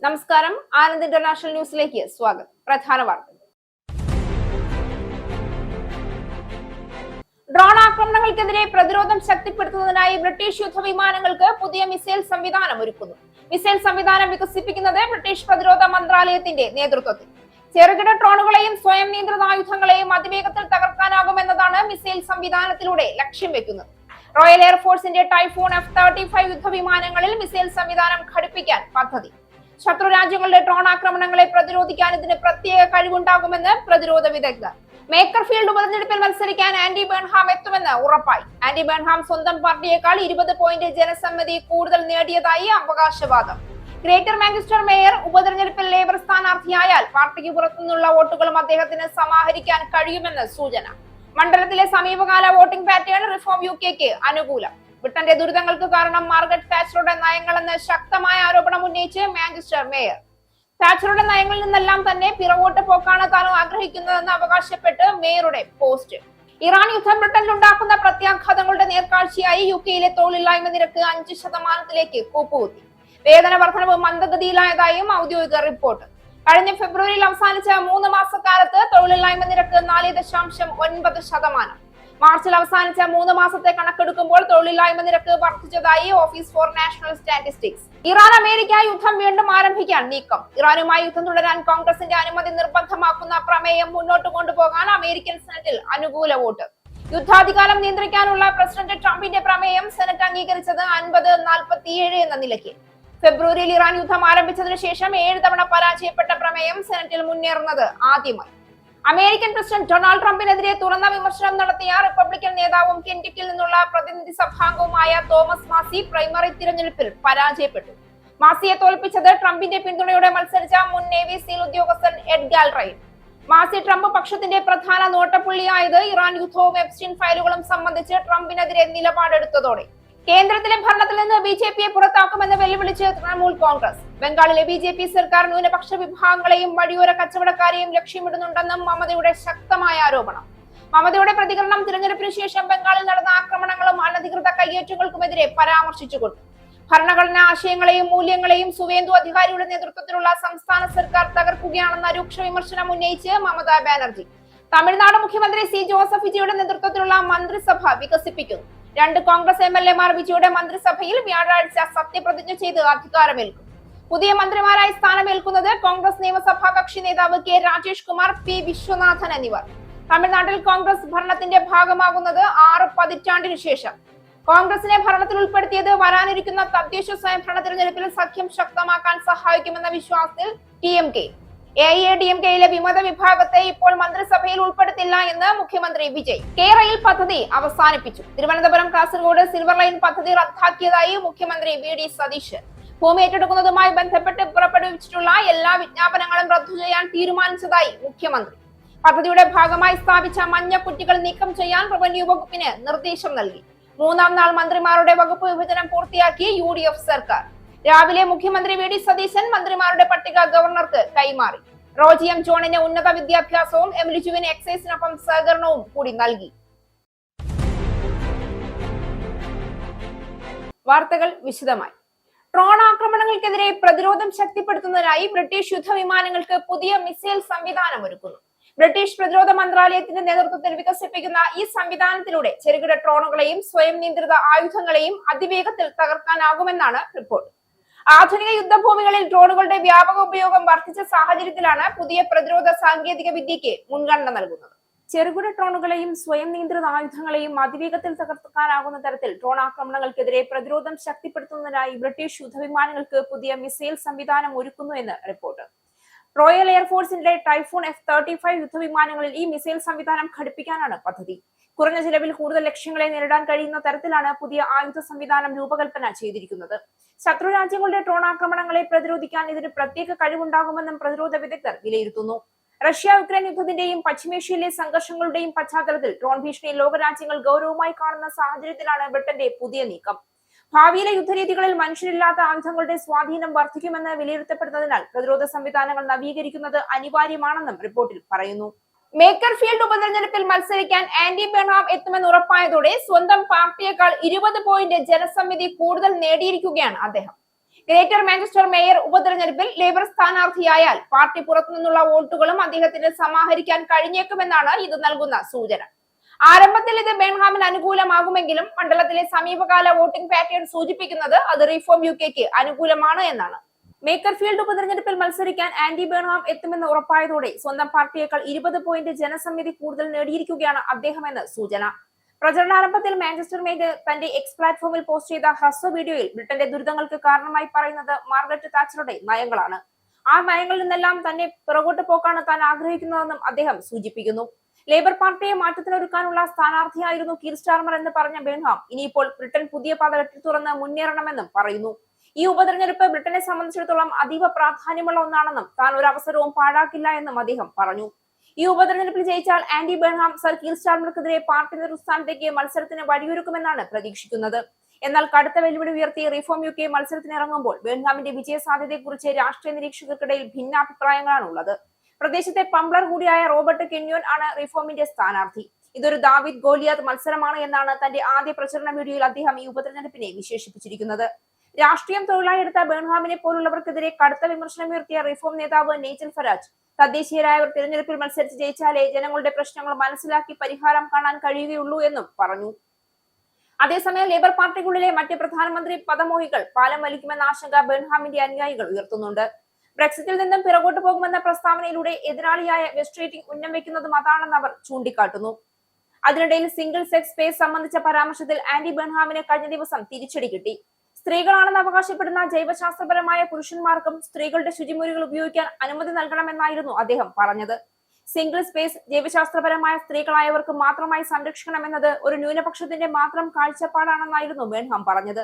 നമസ്കാരം, ആനന്ദ് ഇന്റർനാഷണൽ ന്യൂസിലേക്ക് സ്വാഗതം. പ്രധാന വാർത്തകൾ. ഡ്രോൺ ആക്രമണങ്ങൾക്കെതിരെ പ്രതിരോധം ശക്തിപ്പെടുത്തുന്നതിനായി ബ്രിട്ടീഷ് യുദ്ധവിമാനങ്ങൾക്ക് പുതിയ മിസൈൽ സംവിധാനം ഒരുക്കുന്നു. മിസൈൽ സംവിധാനം വികസിപ്പിക്കുന്നത് ബ്രിട്ടീഷ് പ്രതിരോധ മന്ത്രാലയത്തിന്റെ നേതൃത്വത്തിൽ. ചെറുകിട ഡ്രോണുകളെയും സ്വയം നിയന്ത്രിത ആയുധങ്ങളെയും അതിവേഗത്തിൽ തകർക്കാനാകുമെന്നതാണ് മിസൈൽ സംവിധാനത്തിലൂടെ ലക്ഷ്യം വെക്കുന്നത്. റോയൽ എയർഫോഴ്സിന്റെ ടൈഫൂൺ F-35 യുദ്ധവിമാനങ്ങളിൽ മിസൈൽ സംവിധാനം ഘടിപ്പിക്കാൻ പദ്ധതി. ശത്രു രാജ്യങ്ങളുടെ ഡ്രോൺ ആക്രമണങ്ങളെ പ്രതിരോധിക്കാൻ ഇതിന് പ്രത്യേക കഴിവുണ്ടാകുമെന്ന് പ്രതിരോധ വിദഗ്ധർ. മേക്കർ ഫീൽഡ് ഉപതെരഞ്ഞെടുപ്പിൽ മത്സരിക്കാൻ ആൻഡി ബേൺഹാം എത്തുമെന്ന് ഉറപ്പായി. ആൻഡി ബേൺഹാം സ്വന്തം പാർട്ടിയേക്കാൾ 20 പോയിന്റ് ജനസമ്മതി കൂടുതൽ നേടിയതായി അവകാശവാദം. ഗ്രേറ്റർ മാഞ്ചസ്റ്റർ മേയർ ഉപതെരഞ്ഞെടുപ്പിൽ ലേബർ സ്ഥാനാർത്ഥിയായാൽ പാർട്ടിക്ക് പുറത്തുനിന്നുള്ള വോട്ടുകളും അദ്ദേഹത്തിന് സമാഹരിക്കാൻ കഴിയുമെന്ന് സൂചന. മണ്ഡലത്തിലെ സമീപകാല വോട്ടിംഗ് പാറ്റേൺ റിഫോം UKക്ക് അനുകൂലം. ബ്രിട്ടന്റെ ദുരിതങ്ങൾക്ക് കാരണം മാർഗരറ്റ് താച്ചറുടെ നയങ്ങളെന്ന് ശക്തമായ ആരോപണം ഉന്നയിച്ച് മാഞ്ചസ്റ്റർ മേയർ. താച്ചറുടെ നയങ്ങളിൽ നിന്നെല്ലാം തന്നെ പിറകോട്ട് പോക്കാണ് താൻ ആഗ്രഹിക്കുന്നതെന്ന് അവകാശപ്പെട്ട് മേയറുടെ പോസ്റ്റ്. ഇറാൻ യുദ്ധം ബ്രിട്ടനിൽ ഉണ്ടാക്കുന്ന പ്രത്യാഘാതങ്ങളുടെ നേർക്കാഴ്ചയായി UKയിലെ തൊഴിലില്ലായ്മ നിരക്ക് 5% കൂപ്പുകുത്തി. വേതന വർധനവ് മന്ദഗതിയിലായതായും ഔദ്യോഗിക റിപ്പോർട്ട്. കഴിഞ്ഞ ഫെബ്രുവരിയിൽ അവസാനിച്ച 3 മാസക്കാലത്ത് തൊഴിലില്ലായ്മ നിരക്ക് 4.9%. മാർച്ചിൽ അവസാനിച്ച 3 മാസത്തെ കണക്കെടുക്കുമ്പോൾ തൊഴിലില്ലായ്മ നിരക്ക് വർദ്ധിച്ചതായി office four national statistics. Iran America യുദ്ധം വീണ്ടും ആരംഭിക്കാൻ നീക്കം. ഇറാനുമായി യുദ്ധം തുടരാൻ കോൺഗ്രസിന്റെ അനുമതി നിർബന്ധമാക്കുന്ന പ്രമേയം മുന്നോട്ട് കൊണ്ടുപോകാൻ അമേരിക്കൻ സെനറ്റിൽ അനുകൂല വോട്ട്. യുദ്ധാധികാരം നിയന്ത്രിക്കാനുള്ള പ്രസിഡന്റ് ട്രംപിന്റെ പ്രമേയം സെനറ്റ് അംഗീകരിച്ചത് 50-47 എന്ന നിലയ്ക്ക്. ഫെബ്രുവരിയിൽ ഇറാൻ യുദ്ധം ആരംഭിച്ചതിനു ശേഷം 7 തവണ പരാജയപ്പെട്ട പ്രമേയം സെനറ്റിൽ മുന്നേറുന്നത് ആദ്യമായി. അമേരിക്കൻ പ്രസിഡന്റ് ഡൊണാൾഡ് ട്രംപിനെതിരെ തുറന്ന വിമർശനം നടത്തിയ റിപ്പബ്ലിക്കൻ നേതാവും കെന്റക്കിൽ നിന്നുള്ള പ്രതിനിധി സഭാംഗവുമായ തോമസ് മാസി പ്രൈമറി തിരഞ്ഞെടുപ്പിൽ പരാജയപ്പെട്ടു. മാസിയെ തോൽപ്പിച്ചത് ട്രംപിന്റെ പിന്തുണയോടെ മത്സരിച്ച മുൻ നേവി സീൽ ഉദ്യോഗസ്ഥൻ എഡ് ഗാൽറൈൻ. മാസി ട്രംപ് പക്ഷത്തിന്റെ പ്രധാന നോട്ടപ്പുള്ളിയായത് ഇറാൻ യുദ്ധവും എപ്സ്റ്റീൻ ഫയലുകളും സംബന്ധിച്ച് ട്രംപിനെതിരെ നിലപാടെടുത്തതോടെ. കേന്ദ്രത്തിലെ ഭരണത്തിൽ നിന്ന് BJPയെ പുറത്താക്കുമെന്ന് വെല്ലുവിളിച്ച് തൃണമൂൽ കോൺഗ്രസ്. ബംഗാളിലെ BJP സർക്കാർ ന്യൂനപക്ഷ വിഭാഗങ്ങളെയും വഴിയോര കച്ചവടക്കാരെയും ലക്ഷ്യമിടുന്നുണ്ടെന്നും മമതയുടെ ശക്തമായ ആരോപണം. മമതയുടെ പ്രതികരണം തിരഞ്ഞെടുപ്പിന് ശേഷം ബംഗാളിൽ നടന്ന ആക്രമണങ്ങളും അനധികൃത കയ്യേറ്റങ്ങൾക്കുമെതിരെ പരാമർശിച്ചുകൊണ്ട്. ഭരണഘടനാ ആശയങ്ങളെയും മൂല്യങ്ങളെയും സുവേന്ദു അധികാരിയുടെ നേതൃത്വത്തിലുള്ള സംസ്ഥാന സർക്കാർ തകർക്കുകയാണെന്ന രൂക്ഷ വിമർശനം ഉന്നയിച്ച് മമതാ ബാനർജി. തമിഴ്നാട് മുഖ്യമന്ത്രി C. ജോസഫ് വിജയുടെ നേതൃത്വത്തിലുള്ള മന്ത്രിസഭ വികസിപ്പിക്കുന്നു. 2 കോൺഗ്രസ് MLA-മാർ വിജയുടെ മന്ത്രിസഭയിൽ വ്യാഴാഴ്ച സത്യപ്രതിജ്ഞ ചെയ്ത് അധികാരമേൽക്കും. പുതിയ മന്ത്രിമാരായി സ്ഥാനമേൽക്കുന്നത് കോൺഗ്രസ് നിയമസഭാ കക്ഷി നേതാവ് K. രാജേഷ് കുമാർ, P. വിശ്വനാഥൻ എന്നിവർ. തമിഴ്നാട്ടിൽ കോൺഗ്രസ് ഭരണത്തിന്റെ ഭാഗമാകുന്നത് 6 പതിറ്റാണ്ടിനു ശേഷം. കോൺഗ്രസിനെ ഭരണത്തിൽ ഉൾപ്പെടുത്തിയത് വരാനിരിക്കുന്ന തദ്ദേശ സ്വയംഭരണ തിരഞ്ഞെടുപ്പിൽ സഖ്യം ശക്തമാക്കാൻ സഹായിക്കുമെന്ന വിശ്വാസത്തിൽ TMK. AIADMKയിലെ വിമത വിഭാഗത്തെ ഇപ്പോൾ മന്ത്രിസഭയിൽ ഉൾപ്പെടുത്തില്ല എന്ന് മുഖ്യമന്ത്രി വിജയ്. റെയിൽ പദ്ധതി അവസാനിപ്പിച്ചു. തിരുവനന്തപുരം കാസർഗോഡ് സിൽവർ ലൈൻ പദ്ധതി റദ്ദാക്കിയതായി മുഖ്യമന്ത്രി VD സതീശൻ. ഭൂമി ഏറ്റെടുക്കുന്നതുമായി ബന്ധപ്പെട്ട് പുറപ്പെടുവിച്ചിട്ടുള്ള എല്ലാ വിജ്ഞാപനങ്ങളും റദ്ദു ചെയ്യാൻ തീരുമാനിച്ചതായി മുഖ്യമന്ത്രി. പദ്ധതിയുടെ ഭാഗമായി സ്ഥാപിച്ച മഞ്ഞക്കുറ്റികൾ നീക്കം ചെയ്യാൻ റവന്യൂ വകുപ്പിന് നിർദ്ദേശം നൽകി. 3ാം നാൾ മന്ത്രിമാരുടെ വകുപ്പ് വിഭജനം പൂർത്തിയാക്കി UDF സർക്കാർ. രാവിലെ മുഖ്യമന്ത്രി VD സതീശൻ മന്ത്രിമാരുടെ പട്ടിക ഗവർണർക്ക് കൈമാറി. റോജി M. ജോണിന് ഉന്നത വിദ്യാഭ്യാസവും M. ലിജുവിന് എക്സൈസിനൊപ്പം സഹകരണവും കൂടി നൽകി. വാർത്തകൾ വിശദമായി. ഡ്രോൺ ആക്രമണങ്ങൾക്കെതിരെ പ്രതിരോധം ശക്തിപ്പെടുത്തുന്നതിനായി ബ്രിട്ടീഷ് യുദ്ധവിമാനങ്ങൾക്ക് പുതിയ മിസൈൽ സംവിധാനം ഒരുക്കുന്നു. ബ്രിട്ടീഷ് പ്രതിരോധ മന്ത്രാലയത്തിന്റെ നേതൃത്വത്തിൽ വികസിപ്പിക്കുന്ന ഈ സംവിധാനത്തിലൂടെ ചെറുകിട ഡ്രോണുകളെയും സ്വയം നിയന്ത്രിത ആയുധങ്ങളെയും അതിവേഗത്തിൽ തകർക്കാനാകുമെന്നാണ് റിപ്പോർട്ട്. ആധുനിക യുദ്ധഭൂമികളിൽ ഡ്രോണുകളുടെ വ്യാപക ഉപയോഗം വർദ്ധിച്ച സാഹചര്യത്തിലാണ് പുതിയ പ്രതിരോധ സാങ്കേതിക വിദ്യയ്ക്ക് മുൻഗണന നൽകുന്നത്. ചെറുകിട ഡ്രോണുകളെയും സ്വയം നിയന്ത്രിത ആയുധങ്ങളെയും അതിവേഗത്തിൽ തകർക്കാനാകുന്ന തരത്തിൽ ഡ്രോൺ ആക്രമണങ്ങൾക്കെതിരെ പ്രതിരോധം ശക്തിപ്പെടുത്തുന്നതിനായി ബ്രിട്ടീഷ് യുദ്ധവിമാനങ്ങൾക്ക് പുതിയ മിസൈൽ സംവിധാനം ഒരുക്കുന്നു എന്ന് റിപ്പോർട്ട്. റോയൽ എയർഫോഴ്സിന്റെ ടൈഫൂൺ F-35 യുദ്ധവിമാനങ്ങളിൽ ഈ മിസൈൽ സംവിധാനം ഘടിപ്പിക്കാനാണ് പദ്ധതി. കുറഞ്ഞ ചിലവിൽ കൂടുതൽ ലക്ഷ്യങ്ങളെ നേരിടാൻ കഴിയുന്ന തരത്തിലാണ് പുതിയ ആയുധ സംവിധാനം രൂപകൽപ്പന ചെയ്തിരിക്കുന്നത്. ശത്രു രാജ്യങ്ങളുടെ ഡ്രോൺ ആക്രമണങ്ങളെ പ്രതിരോധിക്കാൻ ഇതിന് പ്രത്യേക കഴിവുണ്ടാകുമെന്നും പ്രതിരോധ വിദഗ്ധർ വിലയിരുത്തുന്നു. റഷ്യ-യുക്രൈൻ യുദ്ധത്തിന്റെയും പശ്ചിമേഷ്യയിലെ സംഘർഷങ്ങളുടെയും പശ്ചാത്തലത്തിൽ ഡ്രോൺ ഭീഷണി ലോകരാജ്യങ്ങൾ ഗൗരവമായി കാണുന്ന സാഹചര്യത്തിലാണ് ബ്രിട്ടന്റെ പുതിയ നീക്കം. ഭാവിയിലെ യുദ്ധരീതികളിൽ മനുഷ്യരില്ലാത്ത ആയുധങ്ങളുടെ സ്വാധീനം വർദ്ധിക്കുമെന്ന് വിലയിരുത്തപ്പെടുന്നതിനാൽ പ്രതിരോധ സംവിധാനങ്ങൾ നവീകരിക്കുന്നത് അനിവാര്യമാണെന്നും റിപ്പോർട്ടിൽ പറയുന്നു. മേക്കർ ഫീൽഡ് ഉപതെരഞ്ഞെടുപ്പിൽ മത്സരിക്കാൻ ആൻഡി ബേൺഹാം എത്തുമെന്ന് ഉറപ്പായതോടെ സ്വന്തം പാർട്ടിയേക്കാൾ 20 പോയിന്റ് ജനസമ്മതി കൂടുതൽ നേടിയിരിക്കുകയാണ് അദ്ദേഹം. ഗ്രേറ്റർ മാഞ്ചസ്റ്റർ മേയർ ഉപതെരഞ്ഞെടുപ്പിൽ ലേബർ സ്ഥാനാർത്ഥിയായാൽ പാർട്ടി പുറത്തുനിന്നുള്ള വോട്ടുകളും അദ്ദേഹത്തിന് സമാഹരിക്കാൻ കഴിഞ്ഞേക്കുമെന്നാണ് ഇത് നൽകുന്ന സൂചന. ആരംഭത്തിൽ ഇത് ബേൺഹാമിന് അനുകൂലമാകുമെങ്കിലും മണ്ഡലത്തിലെ സമീപകാല വോട്ടിംഗ് പാറ്റേൺ സൂചിപ്പിക്കുന്നത് അത് റിഫോം യുകെക്ക് അനുകൂലമാണ് എന്നാണ്. മേക്കർഫീൽഡ് ഉപതെരഞ്ഞെടുപ്പിൽ മത്സരിക്കാൻ ആൻഡി ബേൺഹാം എത്തുമെന്ന് ഉറപ്പായതോടെ സ്വന്തം പാർട്ടിയേക്കാൾ 20 പോയിന്റ് ജനസമിതി കൂടുതൽ നേടിയിരിക്കുകയാണ് അദ്ദേഹമെന്ന് സൂചന. പ്രചരണാരംഭത്തിൽ മാഞ്ചസ്റ്റർ മേയർ തന്റെ എക്സ് പ്ലാറ്റ്ഫോമിൽ പോസ്റ്റ് ചെയ്ത ഹ്രസ്വ വീഡിയോയിൽ ബ്രിട്ടന്റെ ദുരിതങ്ങൾക്ക് കാരണമായി പറയുന്നത് മാർഗരറ്റ് താച്ചറുടെ നയങ്ങളാണ്. ആ നയങ്ങളിൽ നിന്നെല്ലാം തന്നെ പിറകോട്ട് പോക്കാണ് താൻ ആഗ്രഹിക്കുന്നതെന്നും അദ്ദേഹം സൂചിപ്പിക്കുന്നു. ലേബർ പാർട്ടിയെ മാറ്റത്തിനൊരുക്കാനുള്ള സ്ഥാനാർത്ഥിയായിരുന്നു കീർ സ്റ്റാർമർ എന്ന് പറഞ്ഞ ബേൺഹാം ഇനിയിപ്പോൾ ബ്രിട്ടൻ പുതിയ പാത വെട്ടിത്തുറന്ന് മുന്നേറണമെന്നും പറയുന്നു. ഈ ഉപതെരഞ്ഞെടുപ്പ് ബ്രിട്ടനെ സംബന്ധിച്ചിടത്തോളം അതീവ പ്രാധാന്യമുള്ള ഒന്നാണെന്നും താൻ ഒരു അവസരവും പാഴാക്കില്ല എന്നും അദ്ദേഹം പറഞ്ഞു. ഈ ഉപതെരഞ്ഞെടുപ്പിൽ ജയിച്ചാൽ ആൻഡി ബേൺഹാം സർ കീർ സ്റ്റാർമർക്കെതിരെ പാർട്ടി നേതൃസ്ഥാനത്തേക്ക് മത്സരത്തിന് വഴിയൊരുക്കുമെന്നാണ് പ്രതീക്ഷിക്കുന്നത്. എന്നാൽ കടുത്ത വെല്ലുവിളി ഉയർത്തി റിഫോം യുകെ മത്സരത്തിനിറങ്ങുമ്പോൾ ബേൺഹാമിന്റെ വിജയ സാധ്യതയെക്കുറിച്ച് രാഷ്ട്രീയ നിരീക്ഷകർക്കിടയിൽ ഭിന്നാഭിപ്രായങ്ങളാണ് ഉള്ളത്. പ്രദേശത്തെ പംബ്ലർ കൂടിയായ റോബർട്ട് കെന്യോൻ ആണ് റിഫോമിന്റെ സ്ഥാനാർത്ഥി. ഇതൊരു ദാവിദ് ഗോലിയാത്ത് മത്സരമാണ് എന്നാണ് തന്റെ ആദ്യ പ്രചരണ വീഡിയോയിൽ അദ്ദേഹം ഈ ഉപതെരഞ്ഞെടുപ്പിനെ വിശേഷിപ്പിച്ചിരിക്കുന്നത്. രാഷ്ട്രീയം തൊഴിലായി എടുത്ത ബേൺഹാമിനെ പോലുള്ളവർക്കെതിരെ കടുത്ത വിമർശനമുയർത്തിയ റിഫോം നേതാവ് നൈജൽ ഫരാജ് തദ്ദേശീയരായവർ തിരഞ്ഞെടുപ്പിൽ മത്സരിച്ച് ജയിച്ചാലേ ജനങ്ങളുടെ പ്രശ്നങ്ങൾ മനസ്സിലാക്കി പരിഹാരം കാണാൻ കഴിയുകയുള്ളൂ എന്നും പറഞ്ഞു. അതേസമയം ലേബർ പാർട്ടിക്കുള്ളിലെ മറ്റ് പ്രധാനമന്ത്രി പദമോഹികൾ പാലം വലിക്കുമെന്ന ആശങ്ക ബേൺഹാമിന്റെ അനുയായികൾ ഉയർത്തുന്നുണ്ട്. ബ്രെക്സിറ്റിൽ നിന്നും പിറകോട്ട് പോകുമെന്ന പ്രസ്താവനയിലൂടെ എതിരാളിയായ വെസ്റ്റ്രേറ്റിംഗ് ഉന്നം വെക്കുന്നതും അതാണെന്ന് അവർ ചൂണ്ടിക്കാട്ടുന്നു. അതിനിടയിൽ സിംഗിൾ സെക്സ് സ്പേസ് സംബന്ധിച്ച പരാമർശത്തിൽ ആൻഡി ബേൺഹാമിന് കഴിഞ്ഞ ദിവസം തിരിച്ചടി കിട്ടി. സ്ത്രീകളാണെന്ന് അവകാശപ്പെടുന്ന ജൈവശാസ്ത്രപരമായ പുരുഷന്മാർക്കും സ്ത്രീകളുടെ ശുചിമുറികൾ ഉപയോഗിക്കാൻ അനുമതി നൽകണമെന്നായിരുന്നു അദ്ദേഹം പറഞ്ഞത്. സിംഗിൾ സ്പേസ് ജൈവശാസ്ത്രപരമായ സ്ത്രീകളായവർക്ക് മാത്രമായി സംരക്ഷിക്കണമെന്നത് ഒരു ന്യൂനപക്ഷത്തിന്റെ മാത്രം കാഴ്ചപ്പാടാണെന്നായിരുന്നു ബേൺഹാം പറഞ്ഞത്.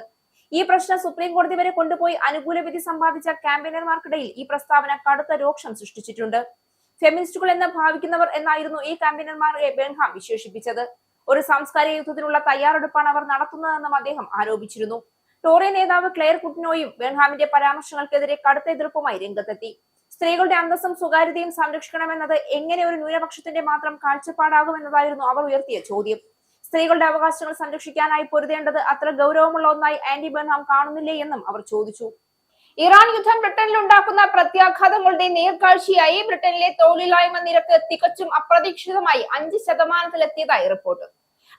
ഈ പ്രശ്നം സുപ്രീം കോടതി വരെ കൊണ്ടുപോയി അനുകൂല വിധി സമ്പാദിച്ച ക്യാമ്പയിനർമാർക്കിടയിൽ ഈ പ്രസ്താവന കടുത്ത രോക്ഷം സൃഷ്ടിച്ചിട്ടുണ്ട്. ഫെമിനിസ്റ്റുകൾ എന്ന് ഭാവിക്കുന്നവർ എന്നായിരുന്നു ഈ ക്യാമ്പയിനർമാരെ ബേൺഹാം വിശേഷിപ്പിച്ചത്. ഒരു സാംസ്കാരിക യുദ്ധത്തിനുള്ള തയ്യാറെടുപ്പാണ് അവർ നടത്തുന്നതെന്നും അദ്ദേഹം ആരോപിച്ചിരുന്നു. ടോറി നേതാവ് ക്ലെയർ കുട്ടിനോയും ബേൺഹാമിന്റെ പരാമർശങ്ങൾക്കെതിരെ കടുത്ത എതിർപ്പുമായി രംഗത്തെത്തി. സ്ത്രീകളുടെ അന്തസ്സും സ്വകാര്യതയും സംരക്ഷിക്കണമെന്നത് എങ്ങനെ ഒരു ന്യൂനപക്ഷത്തിന്റെ മാത്രം കാഴ്ചപ്പാടാകുമെന്നതായിരുന്നു അവർ ഉയർത്തിയ ചോദ്യം. സ്ത്രീകളുടെ അവകാശങ്ങൾ സംരക്ഷിക്കാനായി പൊരുതേണ്ടത് അത്ര ഗൗരവമുള്ള ഒന്നായി ആൻഡി ബേൺഹാം കാണുന്നില്ലേ എന്നും അവർ ചോദിച്ചു. ഇറാൻ യുദ്ധം ബ്രിട്ടനിൽ ഉണ്ടാക്കുന്ന പ്രത്യാഘാതങ്ങളുടെ നേർക്കാഴ്ചയായി ബ്രിട്ടനിലെ തൊഴിലില്ലായ്മ നിരക്ക് തികച്ചും അപ്രതീക്ഷിതമായി 5% റിപ്പോർട്ട്.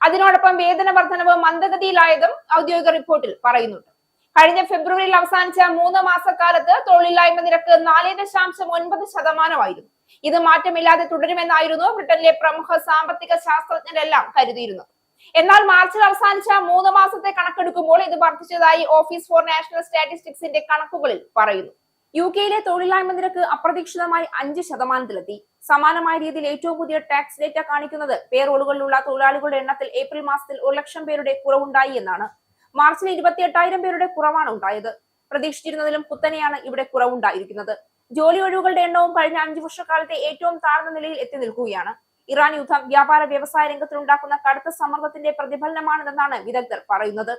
അതിനോടൊപ്പം വേതന വർധനവ് മന്ദഗതിയിലായതും ഔദ്യോഗിക റിപ്പോർട്ടിൽ പറയുന്നുണ്ട്. കഴിഞ്ഞ ഫെബ്രുവരിയിൽ അവസാനിച്ച 3 മാസക്കാലത്ത് തൊഴിലില്ലായ്മ നിരക്ക് 4.9% ഇത് മാറ്റമില്ലാതെ തുടരുമെന്നായിരുന്നു ബ്രിട്ടനിലെ പ്രമുഖ സാമ്പത്തിക ശാസ്ത്രജ്ഞരെല്ലാം കരുതിയിരുന്നത്. എന്നാൽ മാർച്ചിൽ അവസാനിച്ച 3 മാസത്തെ കണക്കെടുക്കുമ്പോൾ ഇത് വർദ്ധിച്ചതായി ഓഫീസ് ഫോർ നാഷണൽ സ്റ്റാറ്റിസ്റ്റിക്സിന്റെ കണക്കുകളിൽ പറയുന്നു. യുകെയിലെ തൊഴിലില്ലായ്മ നിരക്ക് അപ്രതീക്ഷിതമായി 5%-ലെത്തി. സമാനമായ രീതിയിൽ ഏറ്റവും പുതിയ ടാക്സ് ഡേറ്റ കാണിക്കുന്നത് പേറോളുകളിലുള്ള തൊഴിലാളികളുടെ എണ്ണത്തിൽ ഏപ്രിൽ മാസത്തിൽ 1 ലക്ഷം പേരുടെ കുറവുണ്ടായി എന്നാണ്. മാർച്ചിൽ 28,000 പേരുടെ കുറവാണ് ഉണ്ടായത്. പ്രതീക്ഷിച്ചിരുന്നതിലും കുത്തനെയാണ് ഇവിടെ കുറവുണ്ടായിരിക്കുന്നത്. ജോലി ഒഴിവുകളുടെ എണ്ണവും കഴിഞ്ഞ 5 വർഷക്കാലത്തെ ഏറ്റവും താഴ്ന്ന നിലയിൽ എത്തി നിൽക്കുകയാണ്. ഇറാൻ യുദ്ധം വ്യാപാര വ്യവസായ രംഗത്തിലുണ്ടാക്കുന്ന കടുത്ത സമ്മർദ്ദത്തിന്റെ പ്രതിഫലനമാണെന്നാണ് വിദഗ്ധർ പറയുന്നത്.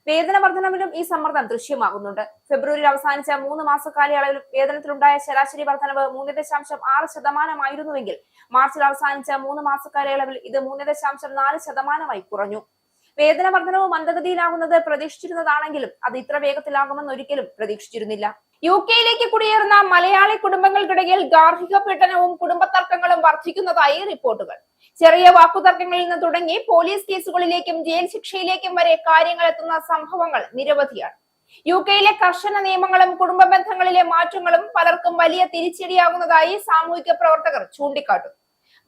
വേതന വർധനവിലും ഈ സമ്മർദ്ദം ദൃശ്യമാകുന്നുണ്ട്. ഫെബ്രുവരിയിൽ അവസാനിച്ച 3 മാസ കാലയളവിൽ വേതനത്തിലുണ്ടായ ശരാശരി വർധനവ് 3.6% മാർച്ചിൽ അവസാനിച്ച 3 മാസ കാലയളവിൽ ഇത് 3.4% കുറഞ്ഞു. വേതന വർധനവ് മന്ദഗതിയിലാകുന്നത് പ്രതീക്ഷിച്ചിരുന്നതാണെങ്കിലും അത് ഇത്ര വേഗത്തിലാകുമെന്ന് ഒരിക്കലും പ്രതീക്ഷിച്ചിരുന്നില്ല. യുകെയിലേക്ക് കുടിയേറുന്ന മലയാളി കുടുംബങ്ങൾക്കിടയിൽ ഗാർഹിക പീഡനവും കുടുംബ തർക്കങ്ങളും വർദ്ധിക്കുന്നതായി റിപ്പോർട്ടുകൾ. ചെറിയ വാക്കുതർക്കങ്ങളിൽ നിന്ന് തുടങ്ങി പോലീസ് കേസുകളിലേക്കും ജയിൽ ശിക്ഷയിലേക്കും വരെ കാര്യങ്ങൾ എത്തുന്ന സംഭവങ്ങൾ നിരവധിയാണ്. യുകെയിലെ കർശന നിയമങ്ങളും കുടുംബ ബന്ധങ്ങളിലെ മാറ്റങ്ങളും പലർക്കും വലിയ തിരിച്ചടിയാകുന്നതായി സാമൂഹിക പ്രവർത്തകർ ചൂണ്ടിക്കാട്ടുന്നു.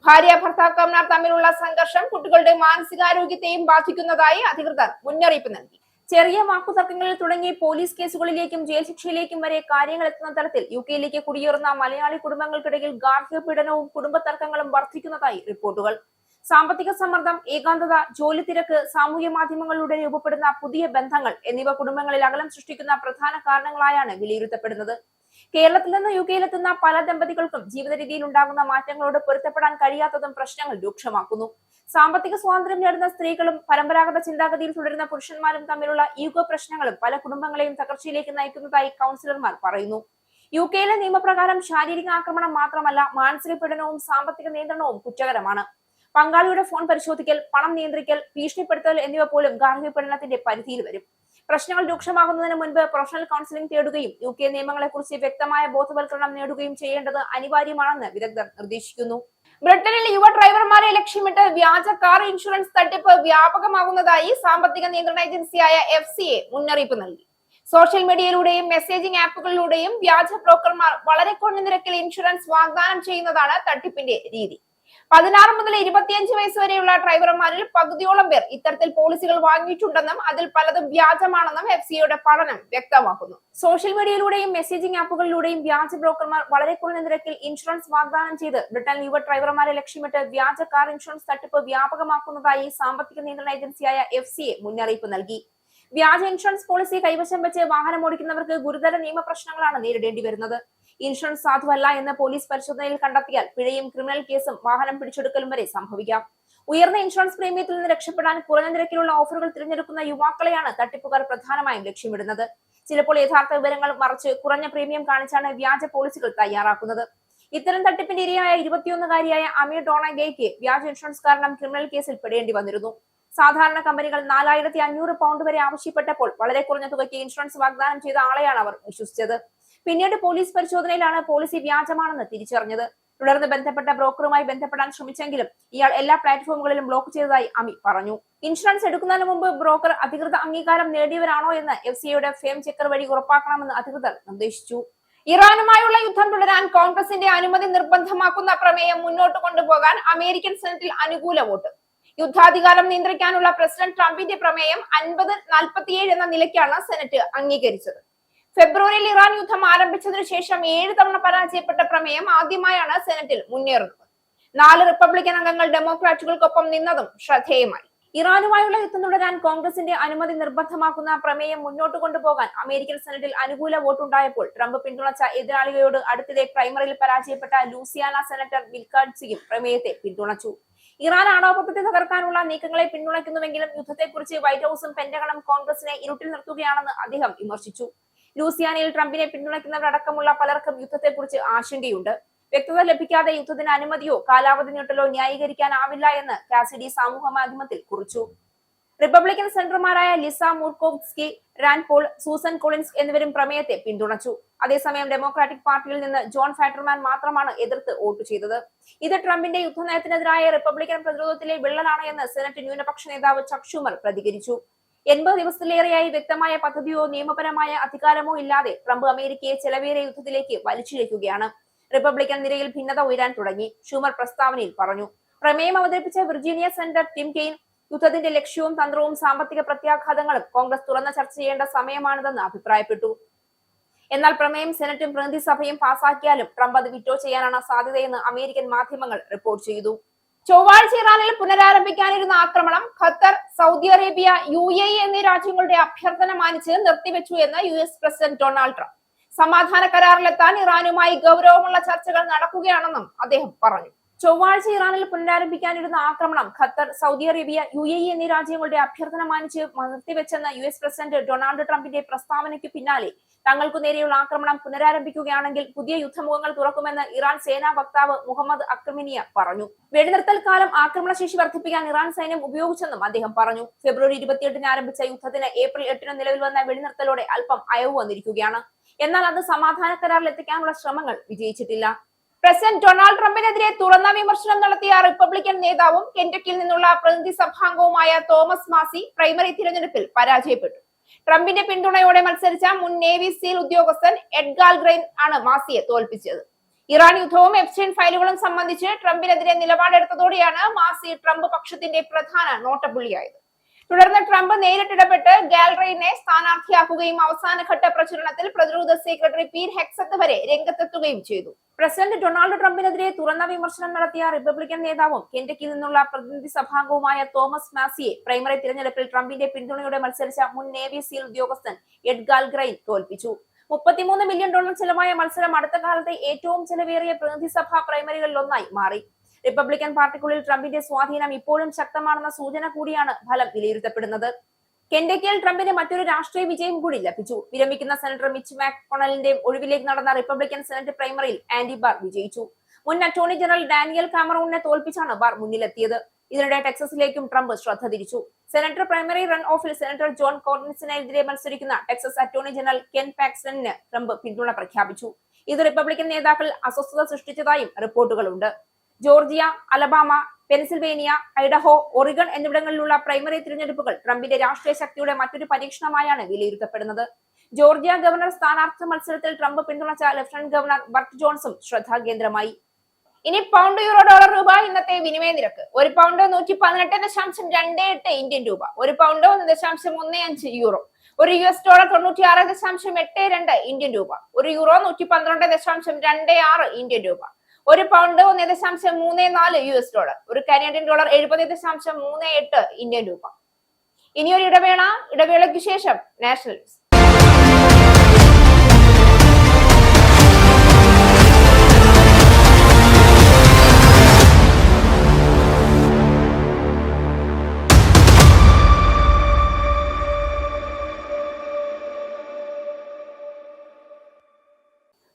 ഭാര്യ ഭർത്താക്കന്മാർ തമ്മിലുള്ള സംഘർഷം കുട്ടികളുടെ മാനസികാരോഗ്യത്തെയും ബാധിക്കുന്നതായി അധികൃതർ മുന്നറിയിപ്പ് നൽകി. ചെറിയ വാക്കുതർക്കങ്ങളിൽ തുടങ്ങി പോലീസ് കേസുകളിലേക്കും ജയിൽ ശിക്ഷയിലേക്കും വരെ കാര്യങ്ങൾ എത്തുന്ന തരത്തിൽ യുകെയിലേക്ക് കുടിയേറുന്ന മലയാളി കുടുംബങ്ങൾക്കിടയിൽ ഗാർഹിക പീഡനവും കുടുംബ തർക്കങ്ങളും വർദ്ധിക്കുന്നതായി റിപ്പോർട്ടുകൾ. സാമ്പത്തിക സമ്മർദ്ദം, ഏകാന്തത, ജോലി തിരക്ക്, സാമൂഹ്യ മാധ്യമങ്ങളിലൂടെ രൂപപ്പെടുന്ന പുതിയ ബന്ധങ്ങൾ എന്നിവ കുടുംബങ്ങളിൽ അകലം സൃഷ്ടിക്കുന്ന പ്രധാന കാരണങ്ങളായാണ് വിലയിരുത്തപ്പെടുന്നത്. കേരളത്തിൽ നിന്ന് യുകെയിലെത്തുന്ന പല ദമ്പതികൾക്കും ജീവിത രീതിയിൽ ഉണ്ടാകുന്ന മാറ്റങ്ങളോട് പൊരുത്തപ്പെടാൻ കഴിയാത്തതും പ്രശ്നങ്ങൾ രൂക്ഷമാക്കുന്നു. സാമ്പത്തിക സ്വാതന്ത്ര്യം നേടുന്ന സ്ത്രീകളും പരമ്പരാഗത ചിന്താഗതിയിൽ തുടരുന്ന പുരുഷന്മാരും തമ്മിലുള്ള ഈഗോ പ്രശ്നങ്ങളും പല കുടുംബങ്ങളെയും തകർച്ചയിലേക്ക് നയിക്കുന്നതായി കൗൺസിലർമാർ പറയുന്നു. യുകെയിലെ നിയമപ്രകാരം ശാരീരിക ആക്രമണം മാത്രമല്ല, മാനസിക പീഡനവും സാമ്പത്തിക നിയന്ത്രണവും കുറ്റകരമാണ്. പങ്കാളിയുടെ ഫോൺ പരിശോധിക്കൽ, പണം നിയന്ത്രിക്കൽ, ഭീഷണിപ്പെടുത്തൽ എന്നിവ പോലും ഗാർഹിക പീഡനത്തിന്റെ പരിധിയിൽ വരും. പ്രശ്നങ്ങൾ രൂക്ഷമാകുന്നതിന് മുൻപ് പ്രൊഫഷണൽ കൗൺസിലിംഗ് തേടുകയും UK നിയമങ്ങളെക്കുറിച്ച് വ്യക്തമായ ബോധവൽക്കരണം നേടുകയും ചെയ്യേണ്ടത് അനിവാര്യമാണെന്ന് വിദഗ്ധർ നിർദ്ദേശിക്കുന്നു. ബ്രിട്ടനിൽ യുവ ഡ്രൈവർമാരെ ലക്ഷ്യമിട്ട് വ്യാജ കാർ ഇൻഷുറൻസ് തട്ടിപ്പ് വ്യാപകമാകുന്നതായി സാമ്പത്തിക നിയന്ത്രണ ഏജൻസിയായ FCA മുന്നറിയിപ്പ് നൽകി. സോഷ്യൽ മീഡിയയിലൂടെയും മെസ്സേജിംഗ് ആപ്പുകളിലൂടെയും വ്യാജ ബ്രോക്കർമാർ വളരെ കുറഞ്ഞ നിരക്കിൽ ഇൻഷുറൻസ് വാഗ്ദാനം ചെയ്യുന്നതാണ് തട്ടിപ്പിന്റെ രീതി. 16 മുതൽ 25 വയസ്സ് വരെയുള്ള ഡ്രൈവർമാരിൽ പകുതിയോളം പേർ ഇത്തരത്തിൽ പോളിസികൾ വാങ്ങിയിട്ടുണ്ടെന്നും അതിൽ പലതും വ്യാജമാണെന്നും FCAയുടെ പഠനം വ്യക്തമാക്കുന്നു. സോഷ്യൽ മീഡിയയിലൂടെയും മെസ്സേജിംഗ് ആപ്പുകളിലൂടെയും വ്യാജ ബ്രോക്കർമാർ വളരെ കുറഞ്ഞ നിരക്കിൽ ഇൻഷുറൻസ് വാഗ്ദാനം ചെയ്ത് ബ്രിട്ടൻ യുവ ഡ്രൈവർമാരെ ലക്ഷ്യമിട്ട് വ്യാജ കാർ ഇൻഷുറൻസ് തട്ടിപ്പ് വ്യാപകമാക്കുന്നതായി സാമ്പത്തിക നിയന്ത്രണ ഏജൻസിയായ FCA മുന്നറിയിപ്പ് നൽകി. വ്യാജ ഇൻഷുറൻസ് പോളിസി കൈവശം വെച്ച് വാഹനം ഓടിക്കുന്നവർക്ക് ഗുരുതര നിയമപ്രശ്നങ്ങളാണ് നേരിടേണ്ടി വരുന്നത്. ഇൻഷുറൻസ് സാധുവല്ല എന്ന് പോലീസ് പരിശോധനയിൽ കണ്ടെത്തിയാൽ പിഴയും ക്രിമിനൽ കേസും വാഹനം പിടിച്ചെടുക്കലും വരെ സംഭവിക്കാം. ഉയർന്ന ഇൻഷുറൻസ് പ്രീമിയത്തിൽ നിന്ന് രക്ഷപ്പെടാൻ കുറഞ്ഞ നിരക്കിലുള്ള ഓഫറുകൾ തിരഞ്ഞെടുക്കുന്ന യുവാക്കളെയാണ് തട്ടിപ്പുകാർ പ്രധാനമായും ലക്ഷ്യമിടുന്നത്. ചിലപ്പോൾ യഥാർത്ഥ വിവരങ്ങൾ മറിച്ച് കുറഞ്ഞ പ്രീമിയം കാണിച്ചാണ് വ്യാജ പോളിസികൾ തയ്യാറാക്കുന്നത്. ഇത്തരം തട്ടിപ്പിന്റെ ഇരയായ 21-കാരിയായ അമീർ ഡോണഗേയ്ക്ക് വ്യാജ ഇൻഷുറൻസ് കാരണം ക്രിമിനൽ കേസിൽ പെടേണ്ടി വന്നിരുന്നു. സാധാരണ കമ്പനികൾ 4500 പൗണ്ട് വരെ ആവശ്യപ്പെട്ടപ്പോൾ വളരെ കുറഞ്ഞ തുകയ്ക്ക് ഇൻഷുറൻസ് വാഗ്ദാനം ചെയ്ത ആളെയാണ് അവർ വിശ്വസിച്ചത്. പിന്നീട് പോലീസ് പരിശോധനയിലാണ് പോളിസി വ്യാജമാണെന്ന് തിരിച്ചറിഞ്ഞത്. തുടർന്ന് ബന്ധപ്പെട്ട ബ്രോക്കറുമായി ബന്ധപ്പെടാൻ ശ്രമിച്ചെങ്കിലും ഇയാൾ എല്ലാ പ്ലാറ്റ്ഫോമുകളിലും ബ്ലോക്ക് ചെയ്തതായി അമി പറഞ്ഞു. ഇൻഷുറൻസ് എടുക്കുന്നതിന് മുമ്പ് ബ്രോക്കർ അധികൃത അംഗീകാരം നേടിയവരാണോ എന്ന് FCAയുടെ ഫേം ചെക്കർ വഴി ഉറപ്പാക്കണമെന്ന് അധികൃതർ നിർദ്ദേശിച്ചു. ഇറാനുമായുള്ള യുദ്ധം തുടരാൻ കോൺഗ്രസിന്റെ അനുമതി നിർബന്ധമാക്കുന്ന പ്രമേയം മുന്നോട്ട് കൊണ്ടുപോകാൻ അമേരിക്കൻ സെനറ്റിൽ അനുകൂല വോട്ട്. യുദ്ധാധികാരം നിയന്ത്രിക്കാനുള്ള പ്രസിഡന്റ് ട്രംപിന്റെ പ്രമേയം 50-47 എന്ന നിലയ്ക്കാണ് സെനറ്റ് അംഗീകരിച്ചത്. ഫെബ്രുവരിയിൽ ഇറാൻ യുദ്ധം ആരംഭിച്ചതിനു ശേഷം 7 തവണ പരാജയപ്പെട്ട പ്രമേയം ആദ്യമായാണ് സെനറ്റിൽ മുന്നേറുന്നത്. 4 റിപ്പബ്ലിക്കൻ അംഗങ്ങൾ ഡെമോക്രാറ്റുകൾക്കൊപ്പം നിന്നതും ശ്രദ്ധേയമായി. ഇറാനുമായുള്ള യുദ്ധം തുടരാൻ കോൺഗ്രസിന്റെ അനുമതി നിർബന്ധമാക്കുന്ന പ്രമേയം മുന്നോട്ട് കൊണ്ടുപോകാൻ അമേരിക്കൻ സെനറ്റിൽ അനുകൂല വോട്ടുണ്ടായപ്പോൾ ട്രംപ് പിന്തുണച്ച എതിരാളികളോട് അടുത്തിടെ പ്രൈമറിയിൽ പരാജയപ്പെട്ട ലൂസിയാന സെനറ്റർ വിൽക്കാഡ്സിയും പ്രമേയത്തെ പിന്തുണച്ചു. ഇറാൻ ആണവപദ്ധതി തകർക്കാനുള്ള നീക്കങ്ങളെ പിന്തുണയ്ക്കുന്നുവെങ്കിലും യുദ്ധത്തെക്കുറിച്ച് വൈറ്റ് ഹൌസും പെന്റഗണും കോൺഗ്രസിനെ ഇരുട്ടിൽ നിർത്തുകയാണെന്ന് അദ്ദേഹം വിമർശിച്ചു. ലൂസിയാനയിൽ ട്രംപിനെ പിന്തുണയ്ക്കുന്നവരടക്കമുള്ള പലർക്കും യുദ്ധത്തെക്കുറിച്ച് ആശങ്കയുണ്ട്. വ്യക്തത ലഭിക്കാതെ യുദ്ധത്തിന് അനുമതിയോ കാലാവധി നീട്ടലോ ന്യായീകരിക്കാനാവില്ല എന്ന് കാസിഡി സമൂഹ മാധ്യമത്തിൽ കുറിച്ചു. റിപ്പബ്ലിക്കൻ സെനറ്റർമാരായ Lisa Murkowski, Rand Paul, Susan Collins എന്നിവരും പ്രമേയത്തെ പിന്തുണച്ചു. അതേസമയം ഡെമോക്രാറ്റിക് പാർട്ടിയിൽ നിന്ന് ജോൺ ഫാറ്റർമാൻ മാത്രമാണ് എതിർത്ത് വോട്ട് ചെയ്തത്. ഇത് ട്രംപിന്റെ യുദ്ധനയത്തിനെതിരായ റിപ്പബ്ലിക്കൻ പ്രതിരോധത്തിലെ വിള്ളലാണ് എന്ന് സെനറ്റ് ന്യൂനപക്ഷ നേതാവ് ചക് ഷൂമർ പ്രതികരിച്ചു. 80 ദിവസത്തിലേറെയായി വ്യക്തമായ പദ്ധതിയോ നിയമപരമായ അധികാരമോ ഇല്ലാതെ ട്രംപ് അമേരിക്കയെ ചെലവേറിയ യുദ്ധത്തിലേക്ക് വലിച്ചിഴയ്ക്കുകയാണ്. റിപ്പബ്ലിക്കൻ നിരയിൽ ഭിന്നത ഉയരാൻ തുടങ്ങി, ഷൂമർ പ്രസ്താവനയിൽ പറഞ്ഞു. പ്രമേയം അവതരിപ്പിച്ച വിർജീനിയ സെനറ്റർ ടിം കെയ്ൻ യുദ്ധത്തിന്റെ ലക്ഷ്യവും തന്ത്രവും സാമ്പത്തിക പ്രത്യാഘാതങ്ങളും കോൺഗ്രസ് തുറന്ന ചർച്ച ചെയ്യേണ്ട സമയമാണിതെന്ന് അഭിപ്രായപ്പെട്ടു. എന്നാൽ പ്രമേയം സെനറ്റും പ്രതിനിധി സഭയും പാസാക്കിയാലും ട്രംപ് അത് വിറ്റോ ചെയ്യാനാണ് സാധ്യതയെന്ന് അമേരിക്കൻ മാധ്യമങ്ങൾ റിപ്പോർട്ട് ചെയ്തു. ചൊവ്വാഴ്ച ഇറാനിൽ പുനരാരംഭിക്കാനിരുന്ന ആക്രമണം ഖത്തർ, സൗദി അറേബ്യ, UAE എന്നീ രാജ്യങ്ങളുടെ അഭ്യർത്ഥന മാനിച്ച് നിർത്തിവെച്ചു എന്ന് US പ്രസിഡന്റ് ഡൊണാൾഡ് ട്രംപ്. സമാധാന കരാറിലെത്താൻ ഇറാനുമായി ഗൗരവമുള്ള ചർച്ചകൾ നടക്കുകയാണെന്നും അദ്ദേഹം പറഞ്ഞു. ചൊവ്വാഴ്ച ഇറാനിൽ പുനരാരംഭിക്കാനിരുന്ന ആക്രമണം ഖത്തർ, സൗദി അറേബ്യ, UAE എന്നീ രാജ്യങ്ങളുടെ അഭ്യർത്ഥന മാനിച്ച് നിർത്തിവെച്ചെന്ന US പ്രസിഡന്റ് ഡൊണാൾഡ് ട്രംപിന്റെ പ്രസ്താവനയ്ക്ക് പിന്നാലെ തങ്ങൾക്കു നേരെയുള്ള ആക്രമണം പുനരാരംഭിക്കുകയാണെങ്കിൽ പുതിയ യുദ്ധമുഖങ്ങൾ തുറക്കുമെന്ന് ഇറാൻ സേനാ വക്താവ് മുഹമ്മദ് അക്രമിനിയ പറഞ്ഞു. വെടിനിർത്തൽ കാലം ആക്രമണശേഷി വർദ്ധിപ്പിക്കാൻ ഇറാൻ സൈന്യം ഉപയോഗിച്ചെന്നും അദ്ദേഹം പറഞ്ഞു. ഫെബ്രുവരി 28-ന് ആരംഭിച്ച യുദ്ധത്തിന് ഏപ്രിൽ 8-ന് നിലവിൽ വന്ന വെടിനിർത്തലോടെ അല്പം അയവ് വന്നിരിക്കുകയാണ്. എന്നാൽ അത് സമാധാന കരാറിൽ എത്തിക്കാനുള്ള ശ്രമങ്ങൾ വിജയിച്ചിട്ടില്ല. പ്രസിഡന്റ് ഡൊണാൾഡ് ട്രംപിനെതിരെ തുറന്ന വിമർശനം നടത്തിയ റിപ്പബ്ലിക്കൻ നേതാവും കെന്റക്കിയിൽ നിന്നുള്ള പ്രതിനിധി സഭാംഗവുമായ തോമസ് മാസി പ്രൈമറി തിരഞ്ഞെടുപ്പിൽ പരാജയപ്പെട്ടു. ട്രംപിന്റെ പിന്തുണയോടെ മത്സരിച്ച മുൻ നേവി സീൽ ഉദ്യോഗസ്ഥൻ എഡ്ഗാർ ഗ്രൈൻ ആണ് മാസിയെ തോൽപ്പിച്ചത്. ഇറാൻ യുദ്ധവും എപ്സ്റ്റൈൻ ഫയലുകളും സംബന്ധിച്ച് ട്രംപിനെതിരെ നിലപാടെടുത്തതോടെയാണ് മാസി ട്രംപ് പക്ഷത്തിന്റെ പ്രധാന നോട്ടപ്പുള്ളിയായത്. തുടർന്ന് ട്രംപ് നേരിട്ടിടപെട്ട് ഗാൽറൈനെ സ്ഥാനാർത്ഥിയാക്കുകയും അവസാനഘട്ട പ്രചരണത്തിൽ പ്രതിരോധ സെക്രട്ടറി പീറ്റ് ഹെക്സത്ത് വരെ രംഗത്തെത്തുകയും ചെയ്തു. പ്രസിഡന്റ് ഡൊണാൾഡ് ട്രംപിനെതിരെ തുറന്ന വിമർശനം നടത്തിയ റിപ്പബ്ലിക്കൻ നേതാവും കെന്റക്കിയിൽ നിന്നുള്ള പ്രതിനിധി സഭാംഗവുമായ തോമസ് മാസിയെ പ്രൈമറി തിരഞ്ഞെടുപ്പിൽ ട്രംപിന്റെ പിന്തുണയോടെ മത്സരിച്ച മുൻ നേവി സീൽ ഉദ്യോഗസ്ഥൻ എഡ്ഗാർ ഗ്രൈൻ തോൽപ്പിച്ചു. $33 മില്യൺ ചെലവായ മത്സരം അടുത്ത കാലത്തെ ഏറ്റവും ചെലവേറിയ പ്രതിനിധി സഭാ പ്രൈമറികളിൽ ഒന്നായി മാറി. റിപ്പബ്ലിക്കൻ പാർട്ടിക്കുള്ളിൽ ട്രംപിന്റെ സ്വാധീനം ഇപ്പോഴും ശക്തമാണെന്ന സൂചന കൂടിയാണ് ഫലം വിലയിരുത്തപ്പെടുന്നത്. കെന്റക്കിയിൽ ട്രംപിന് മറ്റൊരു രാഷ്ട്രീയ വിജയം കൂടി ലഭിച്ചു. വിരമിക്കുന്ന സെനറ്റർ മിച്ച് മാക്കൊണലിന്റെ ഒഴിവിലേക്ക് നടന്ന റിപ്പബ്ലിക്കൻ സെനറ്റ് പ്രൈമറിയിൽ ആൻഡി ബാർ വിജയിച്ചു. മുൻ അറ്റോർണി ജനറൽ ഡാനിയൽ കാമറൂണിനെ തോൽപ്പിച്ചാണ് ബാർ മുന്നിലെത്തിയത്. ഇതിനിടെ ടെക്സസിലേക്കും ട്രംപ് ശ്രദ്ധ തിരിച്ചു. സെനറ്റർ പ്രൈമറി റൺ ഓഫിൽ സെനറ്റർ ജോൺ കോർണിൻസിനെതിരെ മത്സരിക്കുന്ന ടെക്സസ് അറ്റോർണി ജനറൽ കെൻ പാക്സ്റ്റണിന് ട്രംപ് പിന്തുണ പ്രഖ്യാപിച്ചു. ഇത് റിപ്പബ്ലിക്കൻ നേതാക്കൾ അസ്വസ്ഥത സൃഷ്ടിച്ചതായും റിപ്പോർട്ടുകളുണ്ട്. Georgia, Alabama, Pennsylvania, Idaho, Oregon എന്നിവിടങ്ങളിലുള്ള പ്രൈമറി തിരഞ്ഞെടുപ്പുകൾ ട്രംപിന്റെ രാഷ്ട്രീയ ശക്തിയുടെ മറ്റൊരു പരീക്ഷണമായാണ് വിലയിരുത്തപ്പെടുന്നത്. ജോർജിയ ഗവർണർ സ്ഥാനാർത്ഥി മത്സരത്തിൽ ട്രംപ് പിന്തുണച്ച ലഫ്റ്റനന്റ് ഗവർണർ ബർട്ട് ജോൺസും ശ്രദ്ധാകേന്ദ്രമായി. ഇനി പൗണ്ട്, യൂറോ, ഡോളർ, രൂപ ഇന്നത്തെ വിനിമയ നിരക്ക്. ഒരു പൗണ്ട് 118.28 ഇന്ത്യൻ രൂപ, ഒരു പൗണ്ട് 1.15 യൂറോ, ഒരു US ഡോളർ 96.82 ഇന്ത്യൻ രൂപ, ഒരു യൂറോ 112.26 ഇന്ത്യൻ രൂപ, ഒരു പൗണ്ട് 1.34 US ഡോളർ, ഒരു കനേഡിയൻ ഡോളർ 70.38 ഇന്ത്യൻ രൂപ. ഇനിയൊരു ഇടവേളയ്ക്ക് ശേഷം നാഷണൽ ന്യൂസ്.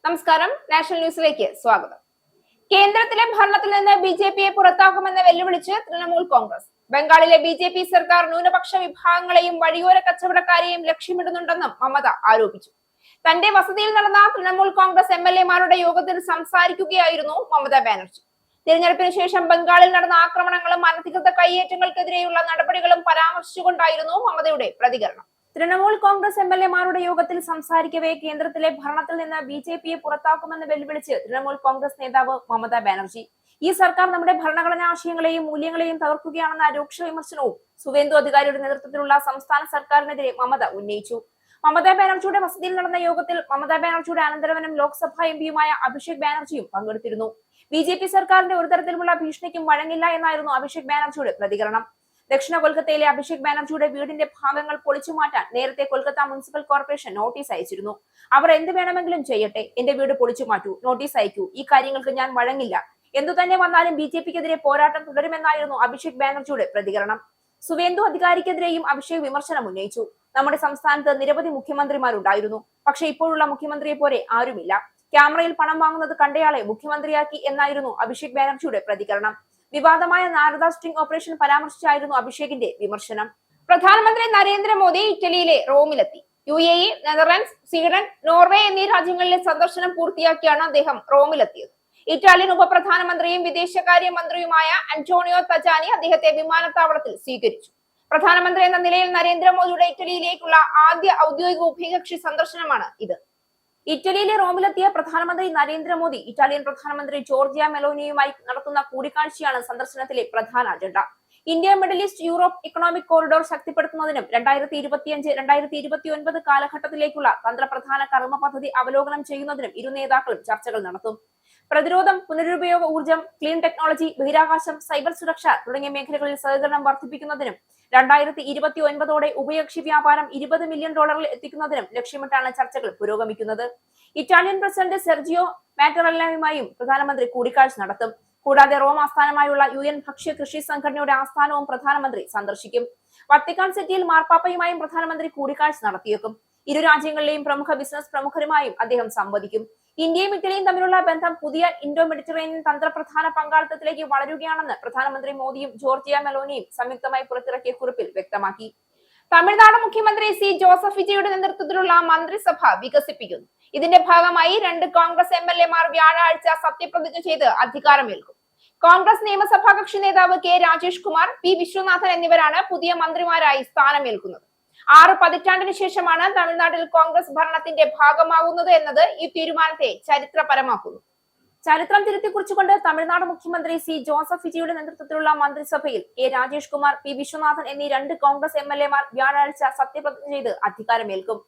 നമസ്കാരം, നാഷണൽ ന്യൂസിലേക്ക് സ്വാഗതം. കേന്ദ്രത്തിലെ ഭരണത്തിൽ നിന്ന് BJP പുറത്താക്കുമെന്ന് വെല്ലുവിളിച്ച് തൃണമൂൽ കോൺഗ്രസ്. ബംഗാളിലെ BJP സർക്കാർ ന്യൂനപക്ഷ വിഭാഗങ്ങളെയും വഴിയോര കച്ചവടക്കാരെയും ലക്ഷ്യമിടുന്നുണ്ടെന്നും മമത ആരോപിച്ചു. തന്റെ വസതിയിൽ നടന്ന തൃണമൂൽ കോൺഗ്രസ് MLA-മാരുടെ യോഗത്തിൽ സംസാരിക്കുകയായിരുന്നു മമതാ ബാനർജി. തിരഞ്ഞെടുപ്പിന് ശേഷം ബംഗാളിൽ നടന്ന ആക്രമണങ്ങളും അനധികൃത കയ്യേറ്റങ്ങൾക്കെതിരെയുള്ള നടപടികളും പരാമർശിച്ചുകൊണ്ടായിരുന്നു മമതയുടെ പ്രതികരണം. തൃണമൂൽ കോൺഗ്രസ് MLA-മാരുടെ യോഗത്തിൽ സംസാരിക്കവേ കേന്ദ്രത്തിലെ ഭരണത്തിൽ നിന്ന് BJP പുറത്താക്കുമെന്ന് വെല്ലുവിളിച്ച് തൃണമൂൽ കോൺഗ്രസ് നേതാവ് മമതാ ബാനർജി. ഈ സർക്കാർ നമ്മുടെ ഭരണഘടനാ ആശയങ്ങളെയും മൂല്യങ്ങളെയും തകർക്കുകയാണെന്ന രൂക്ഷ വിമർശനവും സുവേന്ദു അധികാരിയുടെ നേതൃത്വത്തിലുള്ള സംസ്ഥാന സർക്കാരിനെതിരെ മമത ഉന്നയിച്ചു. മമതാ ബാനർജിയുടെ വസതിയിൽ നടന്ന യോഗത്തിൽ മമതാ ബാനർജിയുടെ അനന്തരവനും ലോക്സഭാ MP-യുമായ അഭിഷേക് ബാനർജിയും പങ്കെടുത്തിരുന്നു. BJP സർക്കാരിന്റെ ഒരു തരത്തിലുമുള്ള ഭീഷണിക്കും വഴങ്ങില്ല എന്നായിരുന്നു അഭിഷേക് ബാനർജിയുടെ പ്രതികരണം. ദക്ഷിണ കൊൽക്കത്തയിലെ അഭിഷേക് ബാനർജിയുടെ വീടിന്റെ ഭാഗങ്ങൾ പൊളിച്ചു മാറ്റാൻ നേരത്തെ കൊൽക്കത്ത മുനിസിപ്പൽ കോർപ്പറേഷൻ നോട്ടീസ് അയച്ചിരുന്നു. അവർ എന്ത് വേണമെങ്കിലും ചെയ്യട്ടെ, എന്റെ വീട് പൊളിച്ചു മാറ്റൂ, നോട്ടീസ് അയക്കൂ, ഈ കാര്യങ്ങൾക്ക് ഞാൻ വഴങ്ങില്ല, എന്തു തന്നെ വന്നാലും BJP-ക്കെതിരെ പോരാട്ടം തുടരുമെന്നായിരുന്നു അഭിഷേക് ബാനർജിയുടെ പ്രതികരണം. സുവേന്ദു അധികാരിക്കെതിരെയും അഭിഷേക് വിമർശനം ഉന്നയിച്ചു. നമ്മുടെ സംസ്ഥാനത്ത് നിരവധി മുഖ്യമന്ത്രിമാരുണ്ടായിരുന്നു, പക്ഷെ ഇപ്പോഴുള്ള മുഖ്യമന്ത്രിയെ പോലെ ആരുമില്ല. ക്യാമറയിൽ പണം വാങ്ങുന്നത് കണ്ടയാളെ മുഖ്യമന്ത്രിയാക്കി എന്നായിരുന്നു അഭിഷേക് ബാനർജിയുടെ പ്രതികരണം. വിവാദമായ നാരദ സ്റ്റിംഗ് ഓപ്പറേഷൻ പരാമർശിച്ചായിരുന്നു അഭിഷേകിന്റെ വിമർശനം. പ്രധാനമന്ത്രി നരേന്ദ്രമോദി ഇറ്റലിയിലെ റോമിലെത്തി. UAE, നെതർലൻഡ്സ്, സ്വീഡൻ, നോർവേ എന്നീ രാജ്യങ്ങളിലെ സന്ദർശനം പൂർത്തിയാക്കിയാണ് അദ്ദേഹം റോമിലെത്തിയത്. ഇറ്റാലിയൻ ഉപപ്രധാനമന്ത്രിയും വിദേശകാര്യ മന്ത്രിയുമായ അന്റോണിയോ തജാനി അദ്ദേഹത്തെ വിമാനത്താവളത്തിൽ സ്വീകരിച്ചു. പ്രധാനമന്ത്രി എന്ന നിലയിൽ നരേന്ദ്രമോദിയുടെ ഇറ്റലിയിലേക്കുള്ള ആദ്യ ഔദ്യോഗിക ഉഭയകക്ഷി സന്ദർശനമാണ് ഇത്. ഇറ്റലിയിലെ റോമിലെത്തിയ പ്രധാനമന്ത്രി നരേന്ദ്രമോദി ഇറ്റാലിയൻ പ്രധാനമന്ത്രി ജോർജിയ മെലോനിയുമായി നടത്തുന്ന കൂടിക്കാഴ്ചയാണ് സന്ദർശനത്തിലെ പ്രധാന അജണ്ട. India, Middle East, Europe economic corridor ശക്തിപ്പെടുത്തുന്നതിനും 2025-2029 കാലഘട്ടത്തിലേക്കുള്ള തന്ത്രപ്രധാന കർമ്മ പദ്ധതി അവലോകനം ചെയ്യുന്നതിനും ഇരു നേതാക്കളും ചർച്ചകൾ നടത്തും. പ്രതിരോധം, പുനരുപയോഗ ഊർജ്ജം, ക്ലീൻ ടെക്നോളജി, ബഹിരാകാശം, സൈബർ സുരക്ഷ തുടങ്ങിയ മേഖലകളിൽ സഹകരണം വർദ്ധിപ്പിക്കുന്നതിനും 2029ഓടെ ഉഭയകക്ഷി വ്യാപാരം $20 മില്യൺ എത്തിക്കുന്നതിനും ലക്ഷ്യമിട്ടാണ് ചർച്ചകൾ പുരോഗമിക്കുന്നത്. ഇറ്റാലിയൻ പ്രസിഡന്റ് സെർജിയോ മാറ്ററെല്ലയുമായും പ്രധാനമന്ത്രി കൂടിക്കാഴ്ച നടത്തും. കൂടാതെ റോം ആസ്ഥാനമായുള്ള UN ഭക്ഷ്യ കൃഷി സംഘടനയുടെ ആസ്ഥാനവും പ്രധാനമന്ത്രി സന്ദർശിക്കും. വത്തിക്കാൻ സിറ്റിയിൽ മാർപ്പാപ്പയുമായും പ്രധാനമന്ത്രി കൂടിക്കാഴ്ച നടത്തിയേക്കും. ഇരു രാജ്യങ്ങളിലെയും പ്രമുഖ ബിസിനസ് പ്രമുഖരുമായും അദ്ദേഹം സംവദിക്കും. ഇന്ത്യയും ഇറ്റലിയും തമ്മിലുള്ള ബന്ധം പുതിയ ഇൻഡോ മെഡിറ്ററേനിയൻ തന്ത്രപ്രധാന പങ്കാളിത്തത്തിലേക്ക് വളരുകയാണെന്ന് പ്രധാനമന്ത്രി മോദിയും ജോർജിയ മെലോനിയും സംയുക്തമായി പുറത്തിറക്കിയ കുറിപ്പിൽ വ്യക്തമാക്കി. തമിഴ്നാട് മുഖ്യമന്ത്രി ജോസഫ് വിജയുടെ നേതൃത്വത്തിലുള്ള മന്ത്രിസഭ വികസിപ്പിക്കുന്നു. ഇതിന്റെ ഭാഗമായി 2 കോൺഗ്രസ് MLA-മാർ വ്യാഴാഴ്ച സത്യപ്രതിജ്ഞ ചെയ്ത് അധികാരമേൽക്കും. കോൺഗ്രസ് നിയമസഭാ കക്ഷി നേതാവ് K. രാജേഷ് കുമാർ, P. വിശ്വനാഥൻ എന്നിവരാണ് പുതിയ മന്ത്രിമാരായി സ്ഥാനമേൽക്കുന്നത്. 6 പതിറ്റാണ്ടിന് ശേഷമാണ് തമിഴ്നാട്ടിൽ കോൺഗ്രസ് ഭരണത്തിന്റെ ഭാഗമാകുന്നത് എന്നത് ഈ തീരുമാനത്തെ ചരിത്രപരമാക്കുന്നു. ചരിത്രം തിരുത്തിക്കുറിച്ചുകൊണ്ട് തമിഴ്നാട് മുഖ്യമന്ത്രി ജോസഫ് വിജയുടെ നേതൃത്വത്തിലുള്ള മന്ത്രിസഭയിൽ K. രാജേഷ് കുമാർ, P. വിശ്വനാഥൻ എന്നീ 2 കോൺഗ്രസ് MLA-മാർ വ്യാഴാഴ്ച സത്യപ്രതിജ്ഞ ചെയ്ത് അധികാരമേൽക്കും.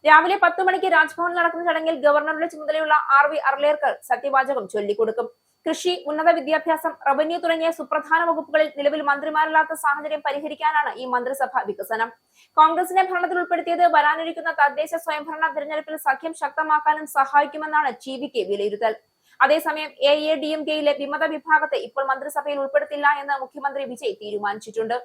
രാവിലെ 10 മണിക്ക് രാജ്ഭവനിൽ നടക്കുന്ന ചടങ്ങിൽ ഗവർണറുടെ ചുമതലയുള്ള RV അർലേക്കർ സത്യവാചകം ചൊല്ലിക്കൊടുക്കും. കൃഷി, ഉന്നത വിദ്യാഭ്യാസം, റവന്യൂ തുടങ്ങിയ സുപ്രധാന വകുപ്പുകളിൽ നിലവിൽ മന്ത്രിമാരില്ലാത്ത സാഹചര്യം പരിഹരിക്കാനാണ് ഈ മന്ത്രിസഭ വികസനം. കോൺഗ്രസിനെ ഭരണത്തിൽ ഉൾപ്പെടുത്തിയത് വരാനിരിക്കുന്ന തദ്ദേശ സ്വയംഭരണ തെരഞ്ഞെടുപ്പിൽ സഖ്യം ശക്തമാക്കാനും സഹായിക്കുമെന്നാണ് TVK വിലയിരുത്തൽ. അതേസമയം AADMK-യിലെ വിമത വിഭാഗത്തെ ഇപ്പോൾ മന്ത്രിസഭയിൽ ഉൾപ്പെടുത്തില്ല എന്ന് മുഖ്യമന്ത്രി വിജയ് തീരുമാനിച്ചിട്ടുണ്ട്.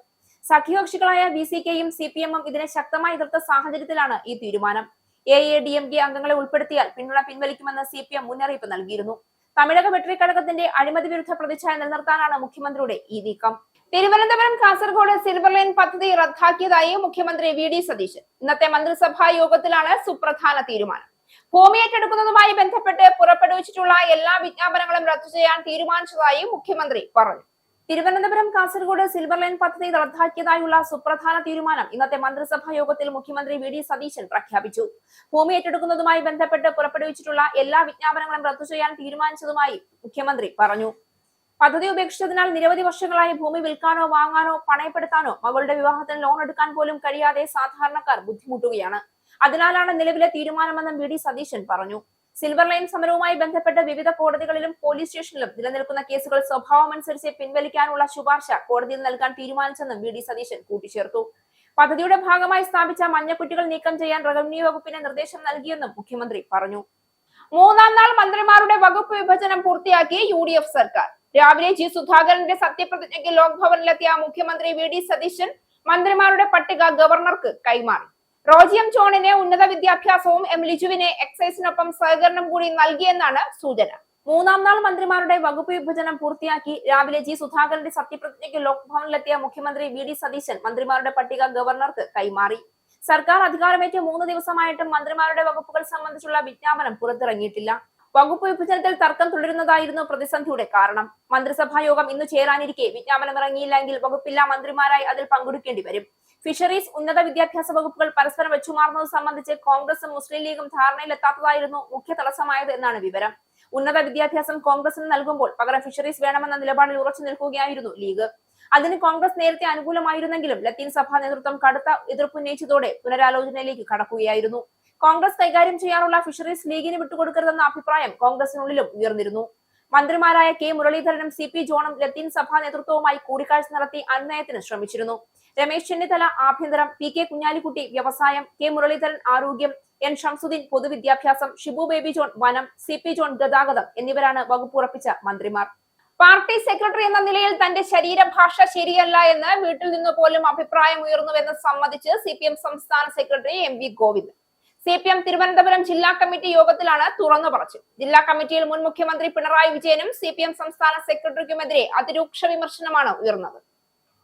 സഖ്യകക്ഷികളായ VCK-യും CPM-ഉം ഇതിനെ ശക്തമായി എതിർത്ത സാഹചര്യത്തിലാണ് ഈ തീരുമാനം. AADMK അംഗങ്ങളെ ഉൾപ്പെടുത്തിയാൽ പിന്തുണ പിൻവലിക്കുമെന്ന് CPM മുന്നറിയിപ്പ് നൽകിയിരുന്നു. തമിഴക വെട്ടറി കഴകത്തിന്റെ അഴിമതി വിരുദ്ധ പ്രതിച്ഛായ നിലനിർത്താനാണ് മുഖ്യമന്ത്രിയുടെ ഈ നീക്കം. തിരുവനന്തപുരം കാസർഗോഡ് സിൽവർ ലൈൻ പദ്ധതി റദ്ദാക്കിയതായി മുഖ്യമന്ത്രി വി.ഡി. സതീശൻ. ഇന്നത്തെ മന്ത്രിസഭാ യോഗത്തിലാണ് സുപ്രധാന തീരുമാനം. ഭൂമി ഏറ്റെടുക്കുന്നതുമായി ബന്ധപ്പെട്ട് പുറപ്പെടുവിച്ചിട്ടുള്ള എല്ലാ വിജ്ഞാപനങ്ങളും റദ്ദു ചെയ്യാൻ തീരുമാനിച്ചതായി മുഖ്യമന്ത്രി പറഞ്ഞു. തിരുവനന്തപുരം കാസർഗോഡ് സിൽവർ ലൈൻ പദ്ധതി റദ്ദാക്കിയതായുള്ള സുപ്രധാന തീരുമാനം ഇന്നത്തെ മന്ത്രിസഭാ യോഗത്തിൽ മുഖ്യമന്ത്രി വി.ഡി. സതീശൻ പ്രഖ്യാപിച്ചു. ഭൂമി ഏറ്റെടുക്കുന്നതുമായി ബന്ധപ്പെട്ട് പുറപ്പെടുവിച്ചിട്ടുള്ള എല്ലാ വിജ്ഞാപനങ്ങളും റദ്ദു ചെയ്യാൻ തീരുമാനിച്ചതുമായി മുഖ്യമന്ത്രി പറഞ്ഞു. പദ്ധതി ഉപേക്ഷിച്ചതിനാൽ നിരവധി വർഷങ്ങളായി ഭൂമി വിൽക്കാനോ വാങ്ങാനോ പണയപ്പെടുത്താനോ മകളുടെ വിവാഹത്തിന് ലോൺ എടുക്കാൻ പോലും കഴിയാതെ സാധാരണക്കാർ ബുദ്ധിമുട്ടുകയാണ്. അതിനാലാണ് നിലവിലെ തീരുമാനമെന്നും വി.ഡി. സതീശൻ പറഞ്ഞു. സിൽവർ ലൈൻ സമരവുമായി ബന്ധപ്പെട്ട് വിവിധ കോടതികളിലും പോലീസ് സ്റ്റേഷനിലും നിലനിൽക്കുന്ന കേസുകൾ സ്വഭാവമനുസരിച്ച് പിൻവലിക്കാനുള്ള ശുപാർശ കോടതിയിൽ നൽകാൻ തീരുമാനിച്ചെന്നും വി.ഡി. സതീശൻ കൂട്ടിച്ചേർത്തു. പദ്ധതിയുടെ ഭാഗമായി സ്ഥാപിച്ച മഞ്ഞക്കുറ്റികൾ നീക്കം ചെയ്യാൻ റവന്യൂ വകുപ്പിന് നിർദ്ദേശം നൽകിയെന്നും മുഖ്യമന്ത്രി പറഞ്ഞു. മൂന്നാം നാൾ മന്ത്രിമാരുടെ വകുപ്പ് വിഭജനം പൂർത്തിയാക്കി യു.ഡി.എഫ് സർക്കാർ. രാവിലെ ജി സുധാകരന്റെ സത്യപ്രതിജ്ഞയ്ക്ക് ലോക്ഭവനിലെത്തിയ മുഖ്യമന്ത്രി വി.ഡി. സതീശൻ മന്ത്രിമാരുടെ പട്ടിക ഗവർണർക്ക് കൈമാറി. റോജി എം ജോണിന് ഉന്നത വിദ്യാഭ്യാസവും എം ലിജുവിന് എക്സൈസിനൊപ്പം സഹകരണം കൂടി നൽകിയെന്നാണ് സൂചന. മൂന്നാം നാൾ മന്ത്രിമാരുടെ വകുപ്പ് വിഭജനം പൂർത്തിയാക്കി രാവിലെ ജി സുധാകരന്റെ സത്യപ്രതിജ്ഞയ്ക്ക് ലോക്ഭവനിലെത്തിയ മുഖ്യമന്ത്രി വി.ഡി. സതീശൻ മന്ത്രിമാരുടെ പട്ടിക ഗവർണർക്ക് കൈമാറി. സർക്കാർ അധികാരമേറ്റ 3 ദിവസമായിട്ടും മന്ത്രിമാരുടെ വകുപ്പുകൾ സംബന്ധിച്ചുള്ള വിജ്ഞാപനം പുറത്തിറങ്ങിയിട്ടില്ല. വകുപ്പ് വിഭജനത്തിൽ തർക്കം തുടരുന്നതായിരുന്നു പ്രതിസന്ധിയുടെ കാരണം. മന്ത്രിസഭാ യോഗം ഇന്ന് ചേരാനിരിക്കെ വിജ്ഞാപനം ഇറങ്ങിയില്ലെങ്കിൽ വകുപ്പില്ലാ മന്ത്രിമാരായി അതിൽ പങ്കെടുക്കേണ്ടി വരും. ഫിഷറീസ്, ഉന്നത വിദ്യാഭ്യാസ വകുപ്പുകൾ പരസ്പരം വെച്ചുമാറുന്നത് സംബന്ധിച്ച് കോൺഗ്രസും മുസ്ലിം ലീഗും ധാരണയിലെത്താത്തതായിരുന്നു മുഖ്യ തടസ്സമായത് എന്നാണ് വിവരം. ഉന്നത വിദ്യാഭ്യാസം കോൺഗ്രസിന് നൽകുമ്പോൾ പകരം ഫിഷറീസ് വേണമെന്ന നിലപാടിൽ ഉറച്ചു നിൽക്കുകയായിരുന്നു ലീഗ്. അതിന് കോൺഗ്രസ് നേരത്തെ അനുകൂലമായിരുന്നെങ്കിലും ലത്തീൻ സഭാ നേതൃത്വം കടുത്ത എതിർപ്പുന്നയിച്ചതോടെ പുനരാലോചനയിലേക്ക് കടക്കുകയായിരുന്നു. കോൺഗ്രസ് കൈകാര്യം ചെയ്യാനുള്ള ഫിഷറീസ് ലീഗിന് വിട്ടുകൊടുക്കരുതെന്ന അഭിപ്രായം കോൺഗ്രസിനുള്ളിലും ഉയർന്നിരുന്നു. മന്ത്രിമാരായ കെ മുരളീധരനും സി.പി. ജോണും ലത്തീൻ സഭാ നേതൃത്വവുമായി കൂടിക്കാഴ്ച നടത്തി അന്വയത്തിന് ശ്രമിച്ചിരുന്നു. രമേശ് ചെന്നിത്തല ആഭ്യന്തരം, പി.കെ. കുഞ്ഞാലിക്കുട്ടി വ്യവസായം, കെ മുരളീധരൻ ആരോഗ്യം, എൻ ഷംസുദ്ദീൻ പൊതുവിദ്യാഭ്യാസം, ഷിബു ബേബി ജോൺ വനം, സി.പി. ജോൺ ഗതാഗതം എന്നിവരാണ് വകുപ്പുറപ്പിച്ച മന്ത്രിമാർ. പാർട്ടി സെക്രട്ടറി എന്ന നിലയിൽ തന്റെ ശരീരഭാഷ ശരിയല്ല എന്ന് വീട്ടിൽ നിന്ന് പോലും അഭിപ്രായം ഉയർന്നുവെന്ന് സമ്മതിച്ച് CPM സംസ്ഥാന secretary M.V. Govindan. CPM Thiruvananthapuram ജില്ലാ കമ്മിറ്റി യോഗത്തിലാണ് തുറന്നു പറച്ചിൽ. ജില്ലാ കമ്മിറ്റിയിൽ മുൻ മുഖ്യമന്ത്രി പിണറായി വിജയനും CPM സംസ്ഥാന സെക്രട്ടറിക്കുമെതിരെ അതിരൂക്ഷ വിമർശനമാണ് ഉയർന്നത്.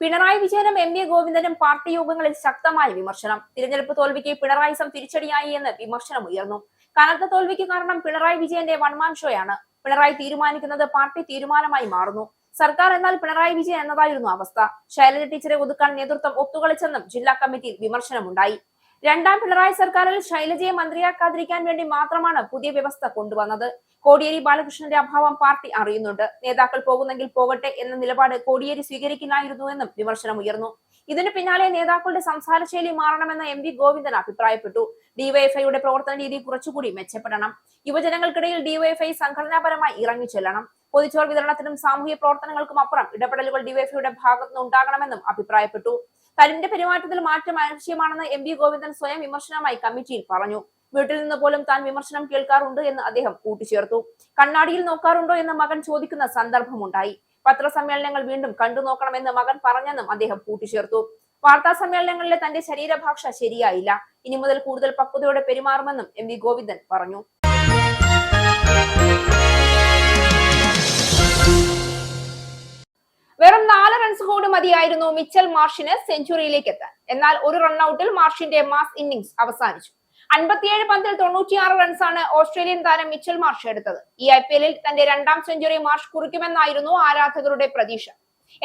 പിണറായി വിജയനും M.V. ഗോവിന്ദനും പാർട്ടി യോഗങ്ങളിൽ ശക്തമായ വിമർശനം. തിരഞ്ഞെടുപ്പ് തോൽവിക്ക് പിണറായിസം തിരിച്ചടിയായി എന്ന് വിമർശനം ഉയർന്നു. കനത്ത തോൽവിക്ക് കാരണം പിണറായി വിജയന്റെ വൺമാൻ ഷോയാണ്. പിണറായി തീരുമാനിക്കുന്നത് പാർട്ടി തീരുമാനമായി മാറുന്നു. സർക്കാർ എന്നാൽ പിണറായി വിജയൻ എന്നതായിരുന്നു അവസ്ഥ. ശൈലജ ടീച്ചറെ ഒതുക്കാൻ നേതൃത്വം ഒത്തുകളിച്ചെന്നും ജില്ലാ കമ്മിറ്റിയിൽ വിമർശനമുണ്ടായി. രണ്ടാം പിണറായി സർക്കാരിൽ ശൈലജയെ മന്ത്രിയാക്കാതിരിക്കാൻ വേണ്ടി മാത്രമാണ് പുതിയ വ്യവസ്ഥ കൊണ്ടുവന്നത്. കോടിയേരി ബാലകൃഷ്ണന്റെ അഭാവം പാർട്ടി അറിയുന്നുണ്ട്. നേതാക്കൾ പോകുന്നെങ്കിൽ പോകട്ടെ എന്ന നിലപാട് കോടിയേരി സ്വീകരിക്കില്ലായിരുന്നുവെന്നും വിമർശനം ഉയർന്നു. ഇതിനു പിന്നാലെ നേതാക്കളുടെ സംസാര ശൈലി മാറണമെന്ന് M.V. ഗോവിന്ദൻ അഭിപ്രായപ്പെട്ടു. ഡിവൈഎഫ്ഐയുടെ പ്രവർത്തന രീതി കുറച്ചുകൂടി മെച്ചപ്പെടണം. യുവജനങ്ങൾക്കിടയിൽ ഡിവൈഎഫ്ഐ സംഘടനാപരമായി ഇറങ്ങിച്ചെല്ലണം. പൊതിച്ചോർ വിതരണത്തിനും സാമൂഹ്യ പ്രവർത്തനങ്ങൾക്കും അപ്പുറം ഇടപെടലുകൾ ഡിവൈഎഫ്ഐയുടെ ഭാഗത്തുനിന്ന് ഉണ്ടാകണമെന്നും അഭിപ്രായപ്പെട്ടു. തന്റെ പെരുമാറ്റത്തിൽ മാറ്റം ആവശ്യമാണെന്ന് M.V. ഗോവിന്ദൻ സ്വയം വിമർശനമായി കമ്മിറ്റിയിൽ പറഞ്ഞു. വീട്ടിൽ നിന്ന് പോലും താൻ വിമർശനം കേൾക്കാറുണ്ട് എന്ന് അദ്ദേഹം കൂട്ടിച്ചേർത്തു. കണ്ണാടിയിൽ നോക്കാറുണ്ടോ എന്ന് മകൻ ചോദിക്കുന്ന സന്ദർഭമുണ്ടായി. പത്രസമ്മേളനങ്ങൾ വീണ്ടും കണ്ടു നോക്കണമെന്ന് മകൻ പറഞ്ഞെന്നും അദ്ദേഹം കൂട്ടിച്ചേർത്തു. വാർത്താ സമ്മേളനങ്ങളിലെ തന്റെ ശരീരഭാഷ ശരിയായില്ല. ഇനി മുതൽ കൂടുതൽ പക്വതയോടെ പെരുമാറുമെന്നും M.V. ഗോവിന്ദൻ പറഞ്ഞു. വെറും 4 റൺസ് കൂടി മതിയായിരുന്നു മിച്ചൽ മാർഷിന് സെഞ്ചുറിയിലേക്ക് എത്താൻ. എന്നാൽ ഒരു റൺഔട്ടിൽ മാർഷിന്റെ മാസ് ഇന്നിംഗ്സ് അവസാനിച്ചു. 57 പന്തിൽ 96 റൺസാണ് ഓസ്ട്രേലിയൻ താരം മിച്ചൽ മാർഷ് എടുത്തത്. ഈ IPL-ൽ തന്റെ 2ാം സെഞ്ചുറി മാർഷ് കുറിക്കുമെന്നായിരുന്നു ആരാധകരുടെ പ്രതീക്ഷ.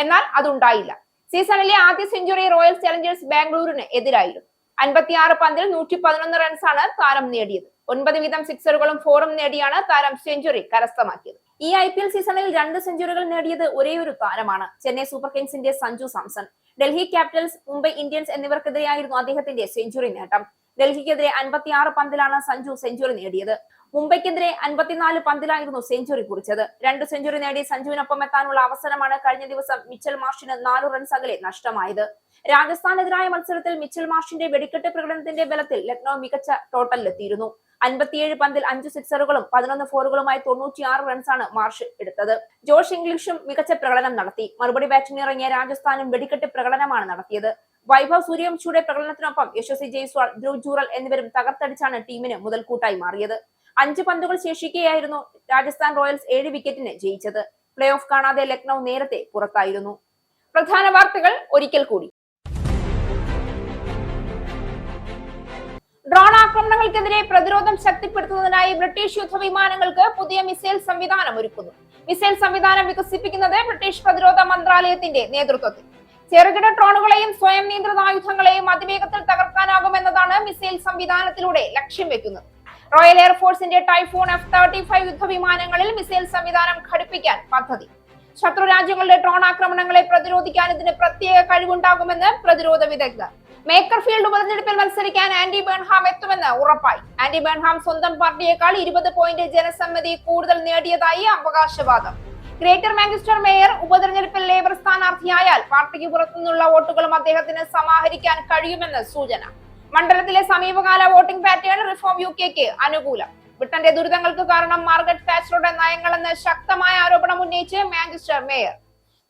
എന്നാൽ അതുണ്ടായില്ല. സീസണിലെ ആദ്യ സെഞ്ചുറി റോയൽ ചലഞ്ചേഴ്സ് ബാംഗ്ലൂരിന് എതിരായിരുന്നു. 56 പന്തിൽ 111 റൺസാണ് താരം നേടിയത്. 9 വീതം സിക്സറുകളും 4ഉം നേടിയാണ് താരം സെഞ്ചുറി കരസ്ഥമാക്കിയത്. ഈ IPL സീസണിൽ 2 സെഞ്ചുറികൾ നേടിയത് ഒരേയൊരു താരമാണ്, ചെന്നൈ സൂപ്പർ കിങ്സിന്റെ സഞ്ജു സാംസൺ. ഡൽഹി ക്യാപിറ്റൽസ്, മുംബൈ ഇന്ത്യൻസ് എന്നിവർക്കെതിരെയായിരുന്നു അദ്ദേഹത്തിന്റെ സെഞ്ചുറി നേട്ടം. ഡൽഹിക്കെതിരെ 56 പന്തിലാണ് സഞ്ജു സെഞ്ചുറി നേടിയത്. മുംബൈക്കെതിരെ 54 പന്തിലായിരുന്നു സെഞ്ചുറി കുറിച്ചത്. 2 സെഞ്ചുറി നേടി സഞ്ജുവിനൊപ്പം എത്താനുള്ള അവസരമാണ് കഴിഞ്ഞ ദിവസം മിച്ചൽ മാർഷിന് 4 റൺസ് അകലെ നഷ്ടമായത്. രാജസ്ഥാനെതിരായ മത്സരത്തിൽ മിച്ചൽ മാർഷിന്റെ വെടിക്കെട്ട് പ്രകടനത്തിന്റെ ബലത്തിൽ ലക്നൌ മികച്ച ടോട്ടലിലെത്തിയിരുന്നു. 57 പന്തിൽ 5 സിക്സറുകളും 11 ഫോറുകളുമായി 96 റൺസാണ് മാർഷ് എടുത്തത്. ജോഷ് ഇംഗ്ലീഷും മികച്ച പ്രകടനം നടത്തി. മറുപടി ബാറ്റിംഗ് ഇറങ്ങിയ രാജസ്ഥാനും വെടിക്കെട്ട് പ്രകടനമാണ് നടത്തിയത്. വൈഭവ് സൂര്യവംശിയുടെ പ്രകടനത്തിനൊപ്പം യശസ്വി ജയ്സ്വാൾ, ധ്രുവ് ജൂറൽ എന്നിവരും തകർത്തടിച്ചാണ് ടീമിന് മുതൽക്കൂട്ടായി മാറിയത്. 5 പന്തുകൾ ശേഷിക്കെയായിരുന്നു രാജസ്ഥാൻ റോയൽസ് 7 വിക്കറ്റിന് ജയിച്ചത്. പ്ലേ ഓഫ് കാണാതെ ലക്നൌ നേരത്തെ പുറത്തായിരുന്നു. പ്രധാന വാർത്തകൾ ഒരിക്കൽ കൂടി. ഡ്രോൺ ആക്രമണങ്ങൾക്കെതിരെ പ്രതിരോധം ശക്തിപ്പെടുത്തുന്നതിനായി ബ്രിട്ടീഷ് യുദ്ധവിമാനങ്ങൾക്ക് പുതിയ മിസൈൽ സംവിധാനം ഒരുക്കുന്നു. മിസൈൽ സംവിധാനം വികസിപ്പിക്കുന്നത് ബ്രിട്ടീഷ് പ്രതിരോധ മന്ത്രാലയത്തിന്റെ നേതൃത്വത്തിൽ. ചെറുകിട ഡ്രോണുകളെയും സ്വയം നിയന്ത്രിത ആയുധങ്ങളെയും അതിവേഗത്തിൽ തകർക്കാനാകുമെന്നതാണ് മിസൈൽ സംവിധാനത്തിലൂടെ ലക്ഷ്യം വെക്കുന്നത്. റോയൽ എയർഫോഴ്സിന്റെ ടൈഫൂൺ F-35 യുദ്ധവിമാനങ്ങളിൽ മിസൈൽ സംവിധാനം ഘടിപ്പിക്കാൻ പദ്ധതി. ശത്രു രാജ്യങ്ങളുടെ ഡ്രോൺ ആക്രമണങ്ങളെ പ്രതിരോധിക്കാൻ ഇതിന് പ്രത്യേക കഴിവുണ്ടാകുമെന്ന് പ്രതിരോധ വിദഗ്ധർ. മേക്കർഫീൽഡ് ഉപതെരഞ്ഞെടുപ്പിൽ മത്സരിക്കാൻ ആൻഡി ബേൺഹാം എത്തുമെന്ന് ഉറപ്പായി. ആൻഡി ബേൺഹാം സ്വന്തം പാർട്ടിയേക്കാൾ 20 പോയിന്റ് ജനസമ്മതി കൂടുതൽ നേടിയതായി അവകാശവാദം. ഗ്രേറ്റർ മാഞ്ചസ്റ്റർ മേയർ ഉപതെരഞ്ഞെടുപ്പിൽ ലേബർ സ്ഥാനാർത്ഥിയായാൽ പാർട്ടിക്ക് പുറത്തുനിന്നുള്ള വോട്ടുകളും അദ്ദേഹത്തിന് സമാഹരിക്കാൻ കഴിയുമെന്ന് സൂചന. മണ്ഡലത്തിലെ സമീപകാല വോട്ടിംഗ് പാറ്റേൺ റിഫോം UKക്ക് അനുകൂലം. ബ്രിട്ടന്റെ ദുരിതങ്ങൾക്ക് കാരണം മാർഗരറ്റ് താച്ചറുടെ നയങ്ങളെന്ന് ശക്തമായ ആരോപണം ഉന്നയിച്ച് മാഞ്ചസ്റ്റർ മേയർ.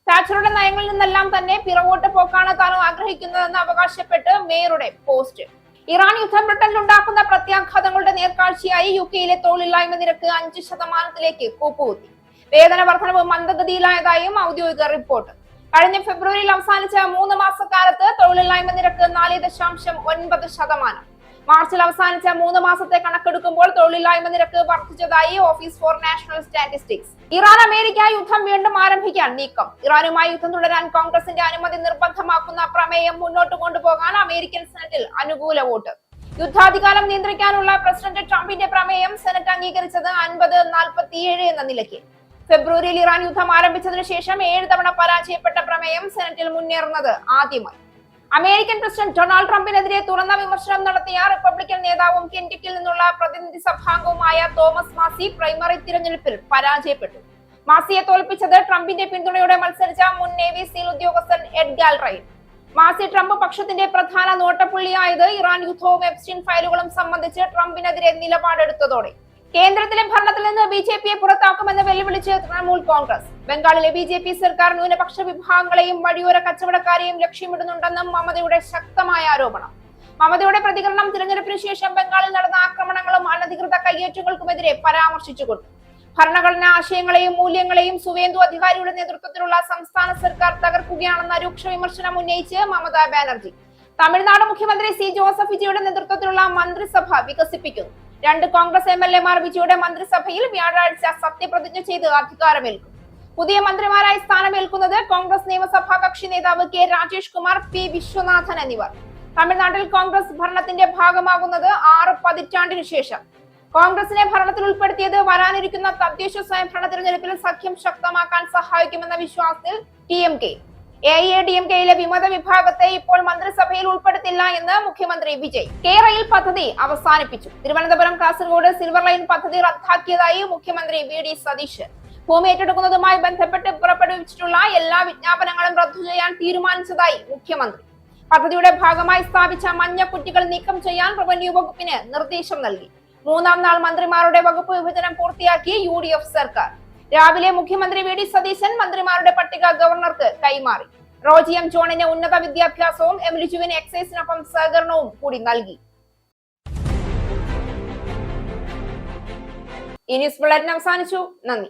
താച്ചറുടെ നയങ്ങളിൽ നിന്നെല്ലാം തന്നെ പിറകോട്ട് പോക്കാണ് താൻ ആഗ്രഹിക്കുന്നതെന്ന് അവകാശപ്പെട്ട് മേയറുടെ പോസ്റ്റ്. ഇറാൻ യുദ്ധം ബ്രിട്ടനിൽ ഉണ്ടാക്കുന്ന പ്രത്യാഘാതങ്ങളുടെ നേർക്കാഴ്ചയായി UKയിലെ തൊഴിലില്ലായ്മ നിരക്ക് 5% കൂപ്പുകുത്തി. വേതന വർധനവ് മന്ദഗതിയിലായതായും ഔദ്യോഗിക റിപ്പോർട്ട്. കഴിഞ്ഞ ഫെബ്രുവരിയിൽ അവസാനിച്ച 3 മാസക്കാലത്ത് തൊഴിലില്ലായ്മ നിരക്ക് 4.9%. മാർച്ചിൽ അവസാനിച്ച 3 മാസത്തെ കണക്കെടുക്കുമ്പോൾ തൊഴിലില്ലായ്മ നിരക്ക് വർദ്ധിച്ചതായി office four national statistics. Iran America യുദ്ധം വീണ്ടും ആരംഭിക്കാൻ നീക്കം. ഇറാനുമായി യുദ്ധം തുടരാൻ കോൺഗ്രസിന്റെ അനുമതി നിർബന്ധമാക്കുന്ന പ്രമേയം മുന്നോട്ട് കൊണ്ടുപോകാൻ അമേരിക്കൻ സെനറ്റിൽ അനുകൂല വോട്ട്. യുദ്ധാധികാരം നിയന്ത്രിക്കാനുള്ള പ്രസിഡന്റ് ട്രംപിന്റെ പ്രമേയം സെനറ്റ് അംഗീകരിച്ചത് 50-47 എന്ന നിലയ്ക്ക്. ഫെബ്രുവരിയിൽ ഇറാൻ യുദ്ധം ആരംഭിച്ചതിനു ശേഷം 7 തവണ പരാജയപ്പെട്ട പ്രമേയം സെനറ്റിൽ മുന്നേറുന്നത് ആദ്യമായി. അമേരിക്കൻ പ്രസിഡന്റ് ഡൊണാൾഡ് ട്രംപിനെതിരെ തുറന്ന വിമർശനം നടത്തിയ റിപ്പബ്ലിക്കൻ നേതാവും കെന്റക്കിൽ നിന്നുള്ള പ്രതിനിധി സഭാംഗവുമായ തോമസ് മാസി പ്രൈമറി തിരഞ്ഞെടുപ്പിൽ പരാജയപ്പെട്ടു. മാസിയെ തോൽപ്പിച്ചത് ട്രംപിന്റെ പിന്തുണയോടെ മത്സരിച്ച മുൻ നേവി സീൽ ഉദ്യോഗസ്ഥൻ എഡ് ഗാൽറൈൻ. മാസി ട്രംപ് പക്ഷത്തിന്റെ പ്രധാന നോട്ടപ്പുള്ളിയായത് ഇറാൻ യുദ്ധവും എപ്സ്റ്റീൻ ഫയലുകളും സംബന്ധിച്ച് ട്രംപിനെതിരെ നിലപാടെടുത്തതോടെ. കേന്ദ്രത്തിലെ ഭരണത്തിൽ നിന്ന് BJPയെ പുറത്താക്കുമെന്ന് വെല്ലുവിളിച്ച് തൃണമൂൽ കോൺഗ്രസ്. ബംഗാളിലെ BJP സർക്കാർ ന്യൂനപക്ഷ വിഭാഗങ്ങളെയും വഴിയോര കച്ചവടക്കാരെയും ലക്ഷ്യമിടുന്നുണ്ടെന്നും മമതയുടെ ശക്തമായ ആരോപണം. മമതയുടെ പ്രതികരണം തിരഞ്ഞെടുപ്പിന് ശേഷം ബംഗാളിൽ നടന്ന ആക്രമണങ്ങളും അനധികൃത കയ്യേറ്റങ്ങൾക്കുമെതിരെ പരാമർശിച്ചുകൊണ്ട് ഭരണഘടനാ ആശയങ്ങളെയും മൂല്യങ്ങളെയും സുവേന്ദു അധികാരിയുടെ നേതൃത്വത്തിലുള്ള സംസ്ഥാന സർക്കാർ തകർക്കുകയാണെന്ന രൂക്ഷ വിമർശനം ഉന്നയിച്ച് മമതാ ബാനർജി. തമിഴ്നാട് മുഖ്യമന്ത്രി C. ജോസഫ് വിജയുടെ നേതൃത്വത്തിലുള്ള മന്ത്രിസഭ വികസിപ്പിക്കുന്നു. 2 കോൺഗ്രസ് MLA-മാർ വിജയുടെ മന്ത്രിസഭയിൽ വ്യാഴാഴ്ച സത്യപ്രതിജ്ഞ ചെയ്ത് അധികാരമേൽക്കും. പുതിയ മന്ത്രിമാരായി സ്ഥാനമേൽക്കുന്നത് കോൺഗ്രസ് നിയമസഭാ കക്ഷി നേതാവ് K. രാജേഷ് കുമാർ, P. വിശ്വനാഥൻ എന്നിവർ. തമിഴ്നാട്ടിൽ കോൺഗ്രസ് ഭരണത്തിന്റെ ഭാഗമാകുന്നത് 6 പതിറ്റാണ്ടിനു ശേഷം. കോൺഗ്രസിനെ ഭരണത്തിൽ ഉൾപ്പെടുത്തിയത് വരാനിരിക്കുന്ന തദ്ദേശ സ്വയംഭരണ തിരഞ്ഞെടുപ്പിൽ സഖ്യം ശക്തമാക്കാൻ സഹായിക്കുമെന്ന വിശ്വാസത്തിൽ TMK. AIADMKയിലെ വിമത വിഭാഗത്തെ ഇപ്പോൾ മന്ത്രിസഭയിൽ ഉൾപ്പെടുത്തില്ല എന്ന് മുഖ്യമന്ത്രി വിജയ്. റെയിൽ പദ്ധതി അവസാനിപ്പിച്ചു. തിരുവനന്തപുരം കാസർഗോഡ് സിൽവർ ലൈൻ പദ്ധതി റദ്ദാക്കിയതായി മുഖ്യമന്ത്രി VD സതീശൻ. ഭൂമി ഏറ്റെടുക്കുന്നതുമായി ബന്ധപ്പെട്ട് പുറപ്പെടുവിച്ചിട്ടുള്ള എല്ലാ വിജ്ഞാപനങ്ങളും റദ്ദു ചെയ്യാൻ തീരുമാനിച്ചതായി മുഖ്യമന്ത്രി. പദ്ധതിയുടെ ഭാഗമായി സ്ഥാപിച്ച മഞ്ഞക്കുറ്റികൾ നീക്കം ചെയ്യാൻ റവന്യൂ വകുപ്പിന് നിർദ്ദേശം നൽകി. 3ാം നാൾ മന്ത്രിമാരുടെ വകുപ്പ് വിഭജനം പൂർത്തിയാക്കി UDF സർക്കാർ. രാവിലെ മുഖ്യമന്ത്രി VD സതീശൻ മന്ത്രിമാരുടെ പട്ടിക ഗവർണർക്ക് കൈമാറി. റോജി M. ജോണിന് ഉന്നത വിദ്യാഭ്യാസവും M. ലിജുവിന് എക്സൈസിനൊപ്പം സഹകരണവും കൂടി നൽകി. ഈ ന്യൂസ് ബുള്ളറ്റിൻ അവസാനിച്ചു. നന്ദി.